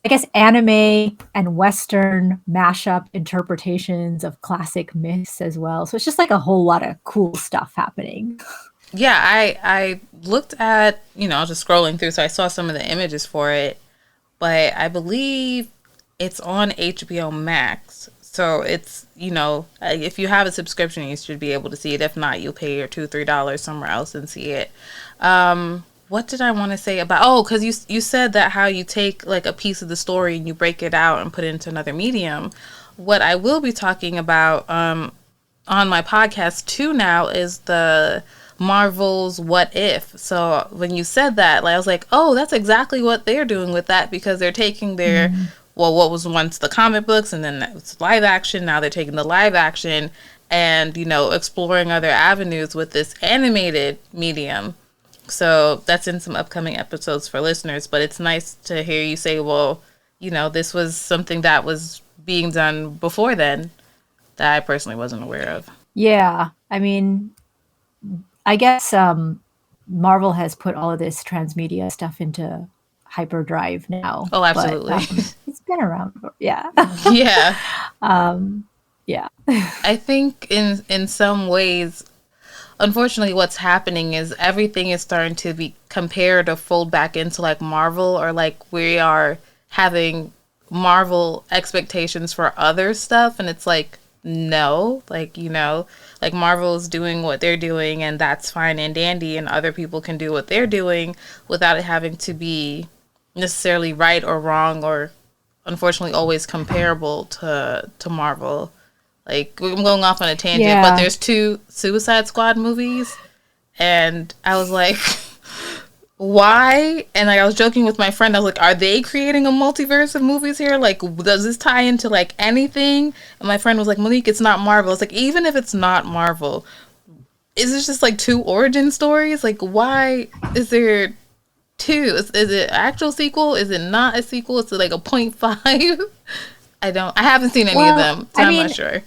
I guess anime and Western mashup interpretations of classic myths as well. So it's just like a whole lot of cool stuff happening. yeah, I looked at, I was just scrolling through, so I saw some of the images for it, but I believe it's on HBO Max. So it's, if you have a subscription, you should be able to see it. If not, you'll pay your $2, $3 somewhere else and see it. What did I want to say about? Oh, because you said that how you take like a piece of the story and you break it out and put it into another medium. What I will be talking about on my podcast too now is the Marvel's What If. So when you said that, like, I was like, oh, that's exactly what they're doing with that, because they're taking their, Mm. well, what was once the comic books and then it's live action. Now they're taking the live action and, exploring other avenues with this animated medium. So that's in some upcoming episodes for listeners, but it's nice to hear you say, well, this was something that was being done before then that I personally wasn't aware of. Yeah, I mean, I guess Marvel has put all of this transmedia stuff into hyperdrive now, Oh, but absolutely. it's been around for, yeah. Yeah. Yeah. I think in some ways, unfortunately, what's happening is everything is starting to be compared or fold back into like Marvel, or like we are having Marvel expectations for other stuff, and it's like, no, like, like Marvel's doing what they're doing and that's fine and dandy, and other people can do what they're doing without it having to be necessarily right or wrong, or unfortunately always comparable to Marvel. Like, I'm going off on a tangent, but Yeah. there's two Suicide Squad movies, and I was like, why? And like, I was joking with my friend. I was like, are they creating a multiverse of movies here? Like, does this tie into like anything? And my friend was like, Monique, it's not Marvel. It's like, even if it's not Marvel, is this just like two origin stories? Like, why is there two? Is it actual sequel? Is it not a sequel? Is it like a point five? I haven't seen any of Well, them, so I I'm not mean, sure.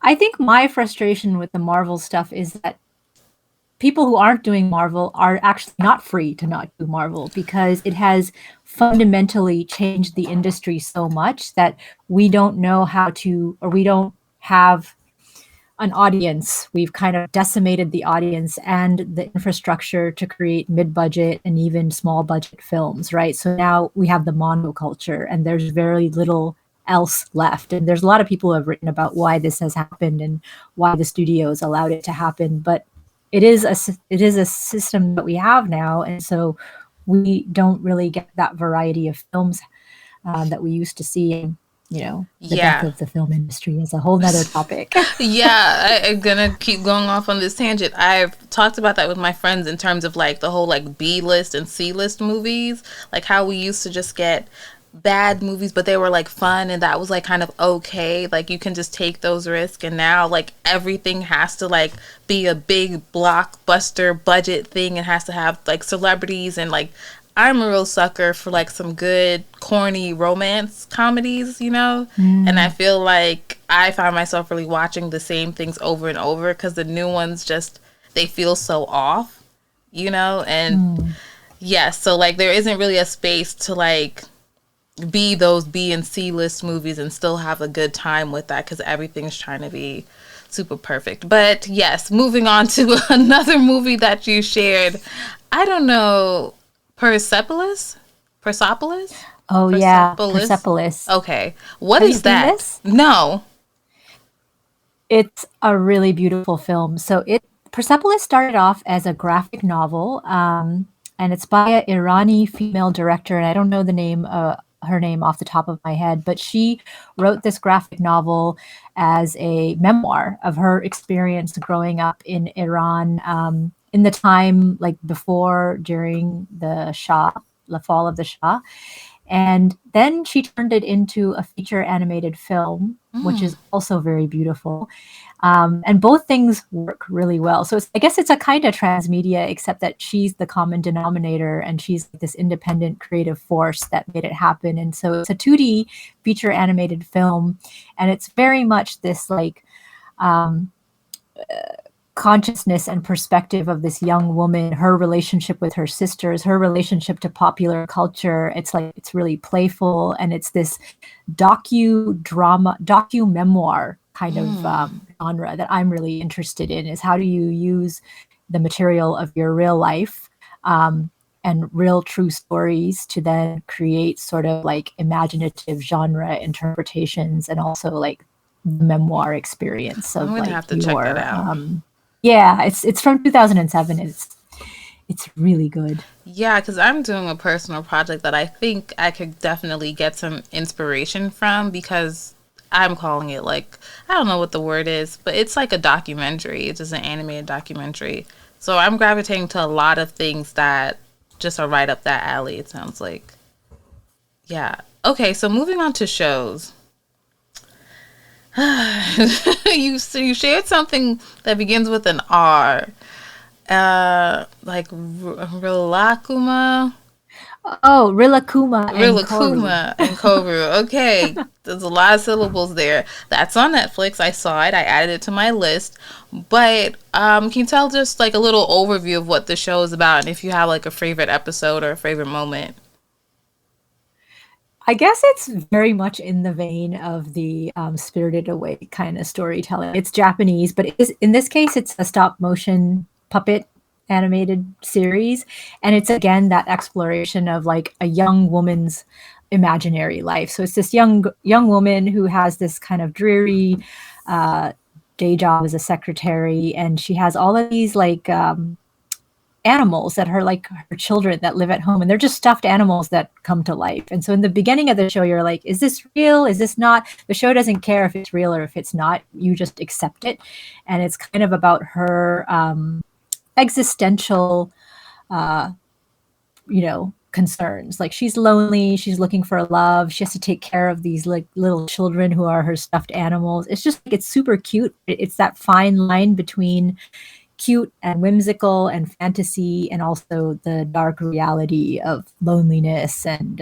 I think my frustration with the Marvel stuff is that people who aren't doing Marvel are actually not free to not do Marvel, because it has fundamentally changed the industry so much that we don't know how to, or we don't have an audience. We've kind of decimated the audience and the infrastructure to create mid-budget and even small budget films, right? So now we have the monoculture and there's very little else left. And there's a lot of people who have written about why this has happened and why the studios allowed it to happen. But it is a system that we have now. And so we don't really get that variety of films that we used to see. And, you know, the death of the film industry is a whole nother topic. I'm gonna keep going off on this tangent. I've talked about that with my friends in terms of like the whole like B list and C list movies, like how we used to just get bad movies but they were like fun and that was like kind of okay, like you can just take those risks, and now like everything has to like be a big blockbuster budget thing. It has to have like celebrities, and like I'm a real sucker for like some good corny romance comedies, you know? And I feel like I find myself really watching the same things over and over because the new ones just, they feel so off, you know? And so like there isn't really a space to like be those B and C list movies and still have a good time with that because everything's trying to be super perfect. But yes, moving on to another movie that you shared. I don't know, Persepolis? Oh yeah, Persepolis. Okay. What is that? Seen this? No. It's a really beautiful film. So Persepolis started off as a graphic novel, and it's by an Irani female director, and I don't know her name off the top of my head, but she wrote this graphic novel as a memoir of her experience growing up in Iran, in the time like during the fall of the Shah. And then she turned it into a feature animated film, which is also very beautiful. And both things work really well. So I guess it's a kind of transmedia, except that she's the common denominator and she's this independent creative force that made it happen. And so it's a 2D feature animated film. And it's very much this like consciousness and perspective of this young woman, her relationship with her sisters, her relationship to popular culture. It's really playful, and it's this docu memoir kind of genre that I'm really interested in. Is how do you use the material of your real life and real true stories to then create sort of like imaginative genre interpretations and also like memoir experience of I'm gonna like have to check that out. Yeah, it's from 2007. It's really good. Yeah, because I'm doing a personal project that I think I could definitely get some inspiration from, because I'm calling it like, I don't know what the word is, but it's like a documentary. It's just an animated documentary. So I'm gravitating to a lot of things that just are right up that alley, it sounds like. Yeah. Okay, so moving on to shows. You shared something that begins with an R, like Rilakuma. Oh, Rilakuma And Koru. Okay, there's a lot of syllables there. That's on Netflix. I saw it. I added it to my list. But can you tell just like a little overview of what the show is about, and if you have like a favorite episode or a favorite moment? I guess it's very much in the vein of the Spirited Away kind of storytelling. It's Japanese, but in this case, it's a stop motion puppet animated series. And it's, again, that exploration of like a young woman's imaginary life. So it's this young woman who has this kind of dreary day job as a secretary. And she has all of these like animals that are like her children that live at home, and they're just stuffed animals that come to life. And so in the beginning of the show, you're like, is this real? Is this not? The show doesn't care if it's real or if it's not. You just accept it. And it's kind of about her existential, concerns. Like, she's lonely, she's looking for love, she has to take care of these like little children who are her stuffed animals. It's just like, it's super cute. It's that fine line between cute and whimsical and fantasy, and also the dark reality of loneliness and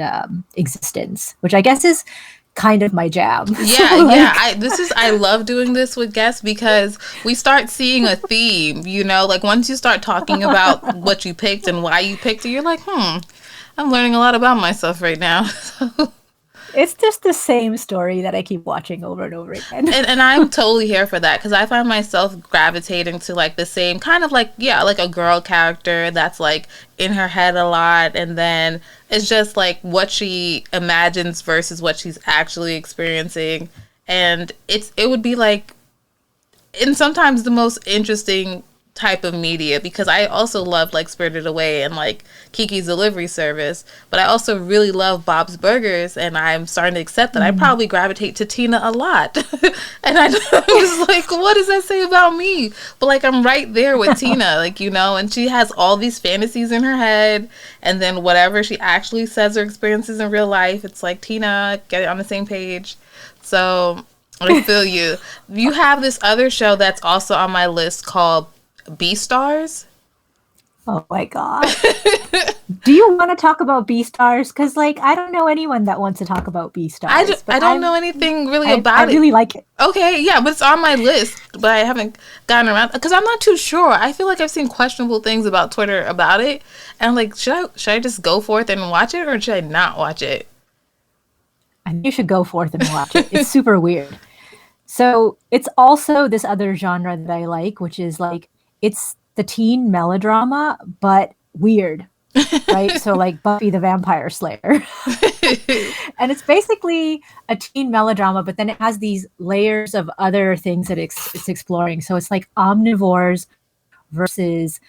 existence, which I guess is kind of my jam. Yeah. I love doing this with guests because we start seeing a theme, like once you start talking about what you picked and why you picked it, you're like, I'm learning a lot about myself right now. It's just the same story that I keep watching over and over again. And I'm totally here for that because I find myself gravitating to like the same kind of like, yeah, like a girl character that's like in her head a lot, and then it's just like what she imagines versus what she's actually experiencing. And it would be like, and sometimes the most interesting type of media, because I also love like Spirited Away and like Kiki's Delivery Service, but I also really love Bob's Burgers, and I'm starting to accept that I probably gravitate to Tina a lot. And I was like, what does that say about me? But like I'm right there with Tina, like, you know, and she has all these fantasies in her head, and then whatever she actually says or experiences in real life, it's like, Tina, get it on the same page. So I feel you. You have this other show that's also on my list called Beastars. Oh my God. Do you want to talk about Beastars? Because like I don't know anyone that wants to talk about Beastars. I don't know anything really about it. I really like it. Okay, yeah, but it's on my list, but I haven't gotten around because I'm not too sure. I feel like I've seen questionable things about Twitter about it, and I'm like, should I just go forth and watch it, or should I not watch it? I think you should go forth and watch it. It's super weird. So it's also this other genre that I like, which is like it's the teen melodrama, but weird, right? So like Buffy the Vampire Slayer. And it's basically a teen melodrama, but then it has these layers of other things that it's exploring. So it's like omnivores versus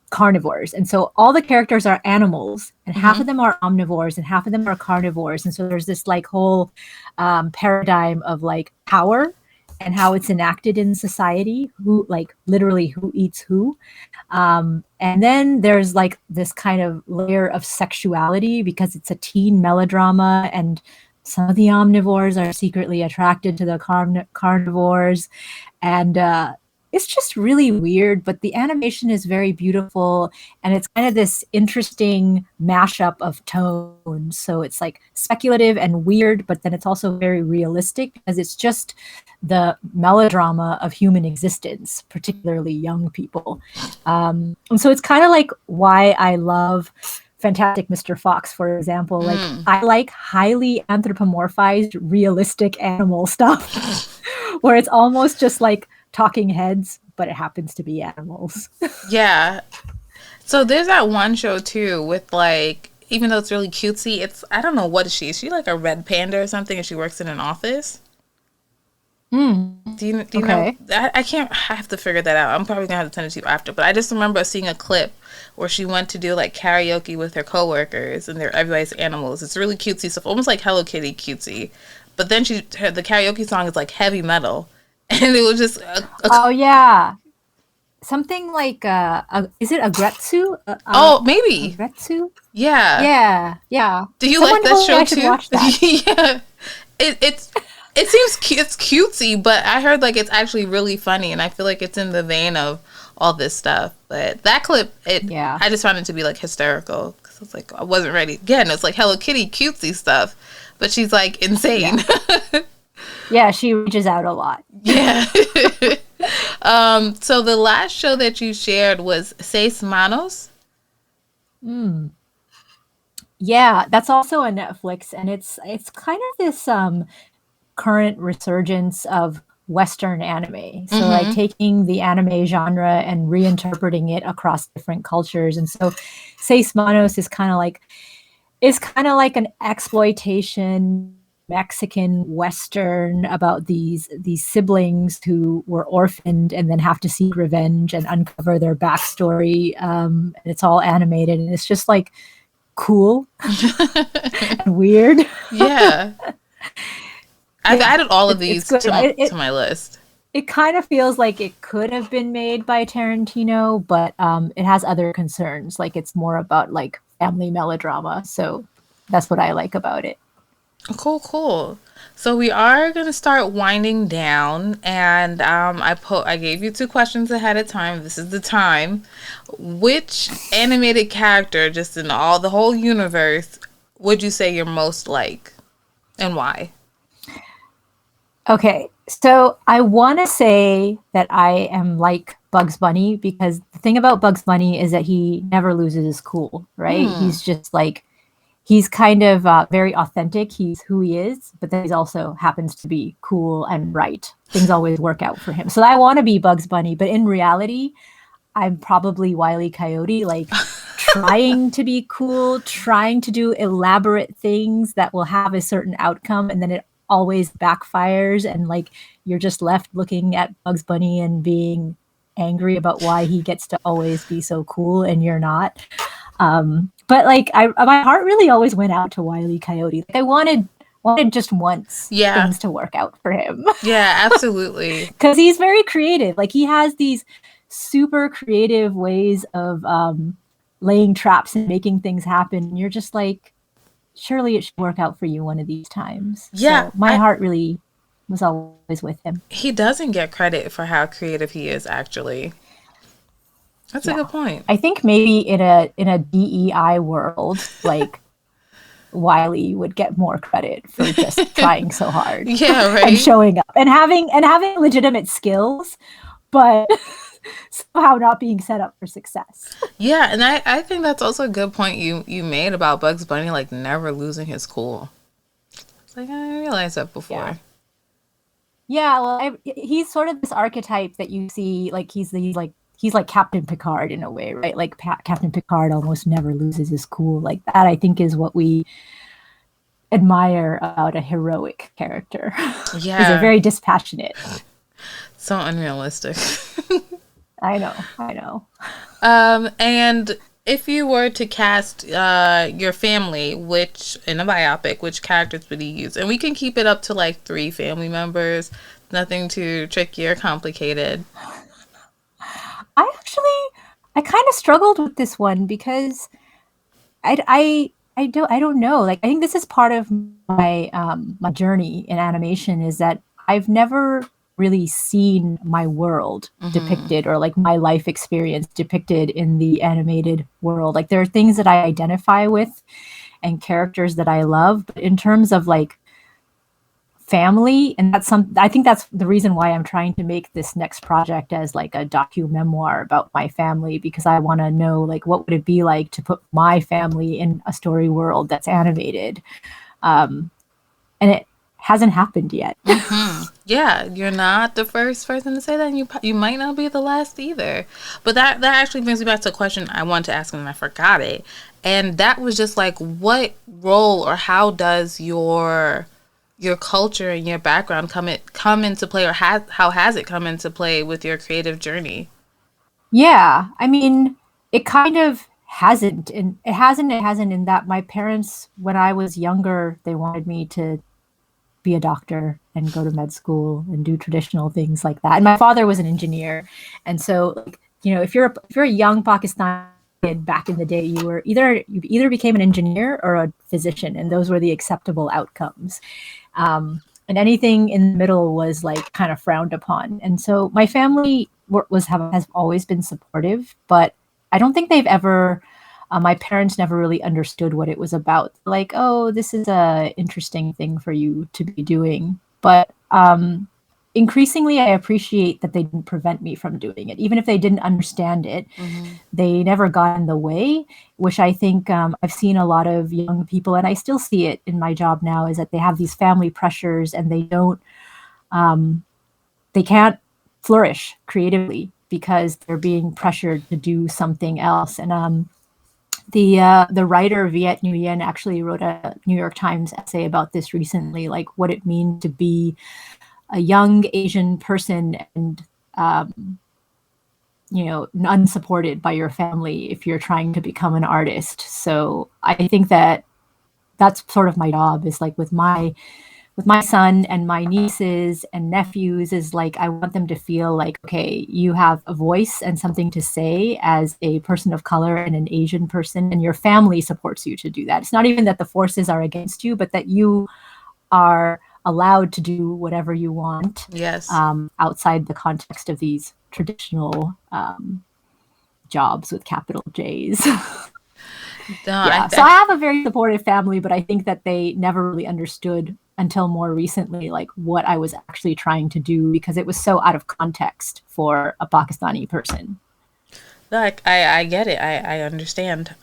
carnivores. And so all the characters are animals, and half of them are omnivores and half of them are carnivores. And so there's this like whole paradigm of like power and how it's enacted in society, who like literally who eats who. And then there's like this kind of layer of sexuality because it's a teen melodrama, and some of the omnivores are secretly attracted to the carnivores. And it's just really weird, but the animation is very beautiful, and it's kind of this interesting mashup of tones. So it's like speculative and weird, but then it's also very realistic because it's just the melodrama of human existence, particularly young people. And so it's kind of like why I love Fantastic Mr. Fox, for example. Like I like highly anthropomorphized, realistic animal stuff where it's almost just like talking heads, but it happens to be animals. Yeah. So there's that one show too with like, even though it's really cutesy, it's, I don't know, what is she? Is she like a red panda or something, and she works in an office? Do you know? I can't. I have to figure that out. I'm probably gonna have to send it to you after. But I just remember seeing a clip where she went to do like karaoke with her coworkers, and everybody's animals. It's really cutesy stuff, almost like Hello Kitty cutesy. But then the karaoke song is like heavy metal, and it was just oh yeah, something like is it Agretsu? Oh, maybe Agretsu. Yeah. Yeah. Do you Someone like that show I should too? watch that. Yeah, it seems it's cutesy, but I heard like it's actually really funny, and I feel like it's in the vein of all this stuff. But that clip, I just found it to be like hysterical because I was like, I wasn't ready. Again, it's like Hello Kitty cutesy stuff, but she's like insane. Yeah, she reaches out a lot. Yeah. So the last show that you shared was Seismanos. Yeah, that's also on Netflix, and it's kind of this current resurgence of Western anime. So like taking the anime genre and reinterpreting it across different cultures. And so Seismanos is kind of like an exploitation Mexican Western about these siblings who were orphaned and then have to seek revenge and uncover their backstory. And it's all animated, and it's just like cool and weird. Yeah. I've added all of these to my list. It kind of feels like it could have been made by Tarantino, but it has other concerns. Like it's more about like family melodrama. So that's what I like about it. Cool. So we are going to start winding down, and I gave you 2 questions ahead of time. This is the time. Which animated character, just in the whole universe, would you say you're most like, and why? Okay, so I want to say that I am like Bugs Bunny, because the thing about Bugs Bunny is that he never loses his cool, right? He's just like, he's kind of very authentic. He's who he is, but then he also happens to be cool and right. Things always work out for him. So I want to be Bugs Bunny, but in reality, I'm probably Wile E. Coyote, like trying to be cool, trying to do elaborate things that will have a certain outcome, and then it always backfires, and like you're just left looking at Bugs Bunny and being angry about why he gets to always be so cool and you're not. But like my heart really always went out to Wile E. Coyote. Like I wanted just once things to work out for him. Yeah, absolutely. Because he's very creative. Like he has these super creative ways of laying traps and making things happen. And you're just like, surely it should work out for you one of these times. Yeah. So my heart really was always with him. He doesn't get credit for how creative he is, actually. That's a good point. I think maybe in a DEI world, like Wiley would get more credit for just trying so hard. Yeah, right. And showing up and having legitimate skills, but somehow not being set up for success. Yeah, and I think that's also a good point you made about Bugs Bunny, like never losing his cool. It's like, I realized that before. Yeah, well, he's sort of this archetype that you see, like he's like Captain Picard in a way, right? Like Captain Picard almost never loses his cool. Like that, I think, is what we admire about a heroic character. Yeah. They're very dispassionate. So unrealistic. I know. And if you were to cast your family, which in a biopic, which characters would you use? And we can keep it up to like 3 family members. Nothing too tricky or complicated. I kind of struggled with this one because I don't know. Like I think this is part of my my journey in animation is that I've never really seen my world depicted or like my life experience depicted in the animated world. Like there are things that I identify with and characters that I love, but in terms of like family, and I think that's the reason why I'm trying to make this next project as like a docu-memoir about my family, because I want to know like what would it be like to put my family in a story world that's animated. And it hasn't happened yet. Yeah, you're not the first person to say that, and you might not be the last either. But that actually brings me back to a question I wanted to ask and I forgot it. And that was just like, what role or how does your culture and your background come into play, or how has it come into play with your creative journey? Yeah, I mean, it kind of hasn't, and it hasn't in that my parents, when I was younger, they wanted me to be a doctor and go to med school and do traditional things like that. And my father was an engineer, and so like, you know, if you're a young Pakistani kid back in the day, you either became an engineer or a physician, and those were the acceptable outcomes. And anything in the middle was like kind of frowned upon. And so my family has always been supportive, but I don't think they've ever. My parents never really understood what it was about. Like, oh, this is a interesting thing for you to be doing. But increasingly, I appreciate that they didn't prevent me from doing it. Even if they didn't understand it, they never got in the way, which I think I've seen a lot of young people, and I still see it in my job now, is that they have these family pressures and they can't flourish creatively because they're being pressured to do something else. And the writer Viet Nguyen actually wrote a New York Times essay about this recently, like what it means to be a young Asian person and unsupported by your family if you're trying to become an artist. So I think that's sort of my job, is like with my son and my nieces and nephews, is like I want them to feel like, okay, you have a voice and something to say as a person of color and an Asian person, and your family supports you to do that. It's not even that the forces are against you, but that you are allowed to do whatever you want. Yes. Outside the context of these traditional jobs with capital J's. Yeah. So I have a very supportive family, but I think that they never really understood until more recently, like what I was actually trying to do, because it was so out of context for a Pakistani person. Like, I get it. I understand.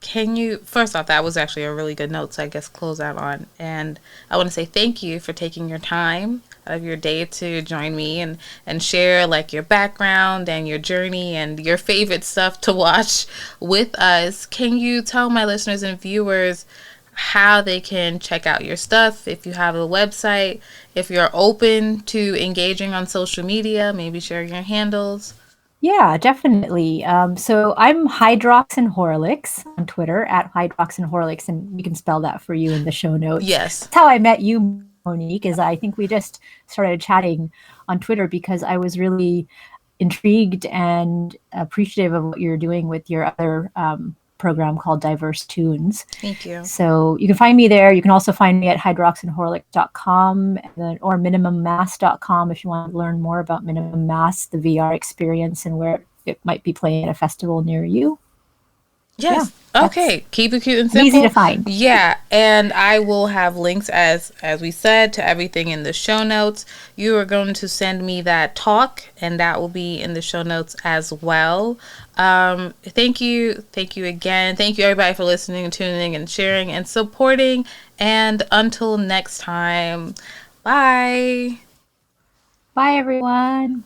Can you, first off, that was actually a really good note to, I guess, close out on. And I want to say thank you for taking your time out of your day to join me and share like your background and your journey and your favorite stuff to watch with us. Can you tell my listeners and viewers how they can check out your stuff, if you have a website, if you're open to engaging on social media, maybe share your handles? Yeah, definitely. So I'm Hydrox and Horlicks on Twitter at Hydrox and Horlicks, and we can spell that for you in the show notes. Yes. That's how I met you, Monique, is I think we just started chatting on Twitter because I was really intrigued and appreciative of what you're doing with your other program called Diverse Tunes. Thank you. So you can find me there. You can also find me at hydroxandhorlick.com or minimummass.com if you want to learn more about Minimum Mass, the VR experience, and where it might be playing at a festival near you. Yes. Yeah, okay. Keep it cute and simple. Easy to find. Yeah, and I will have links as we said to everything in the show notes. You are going to send me that talk, and that will be in the show notes as well. Thank you again. Thank you everybody for listening, tuning, and sharing and supporting. And until next time, bye. Bye, everyone.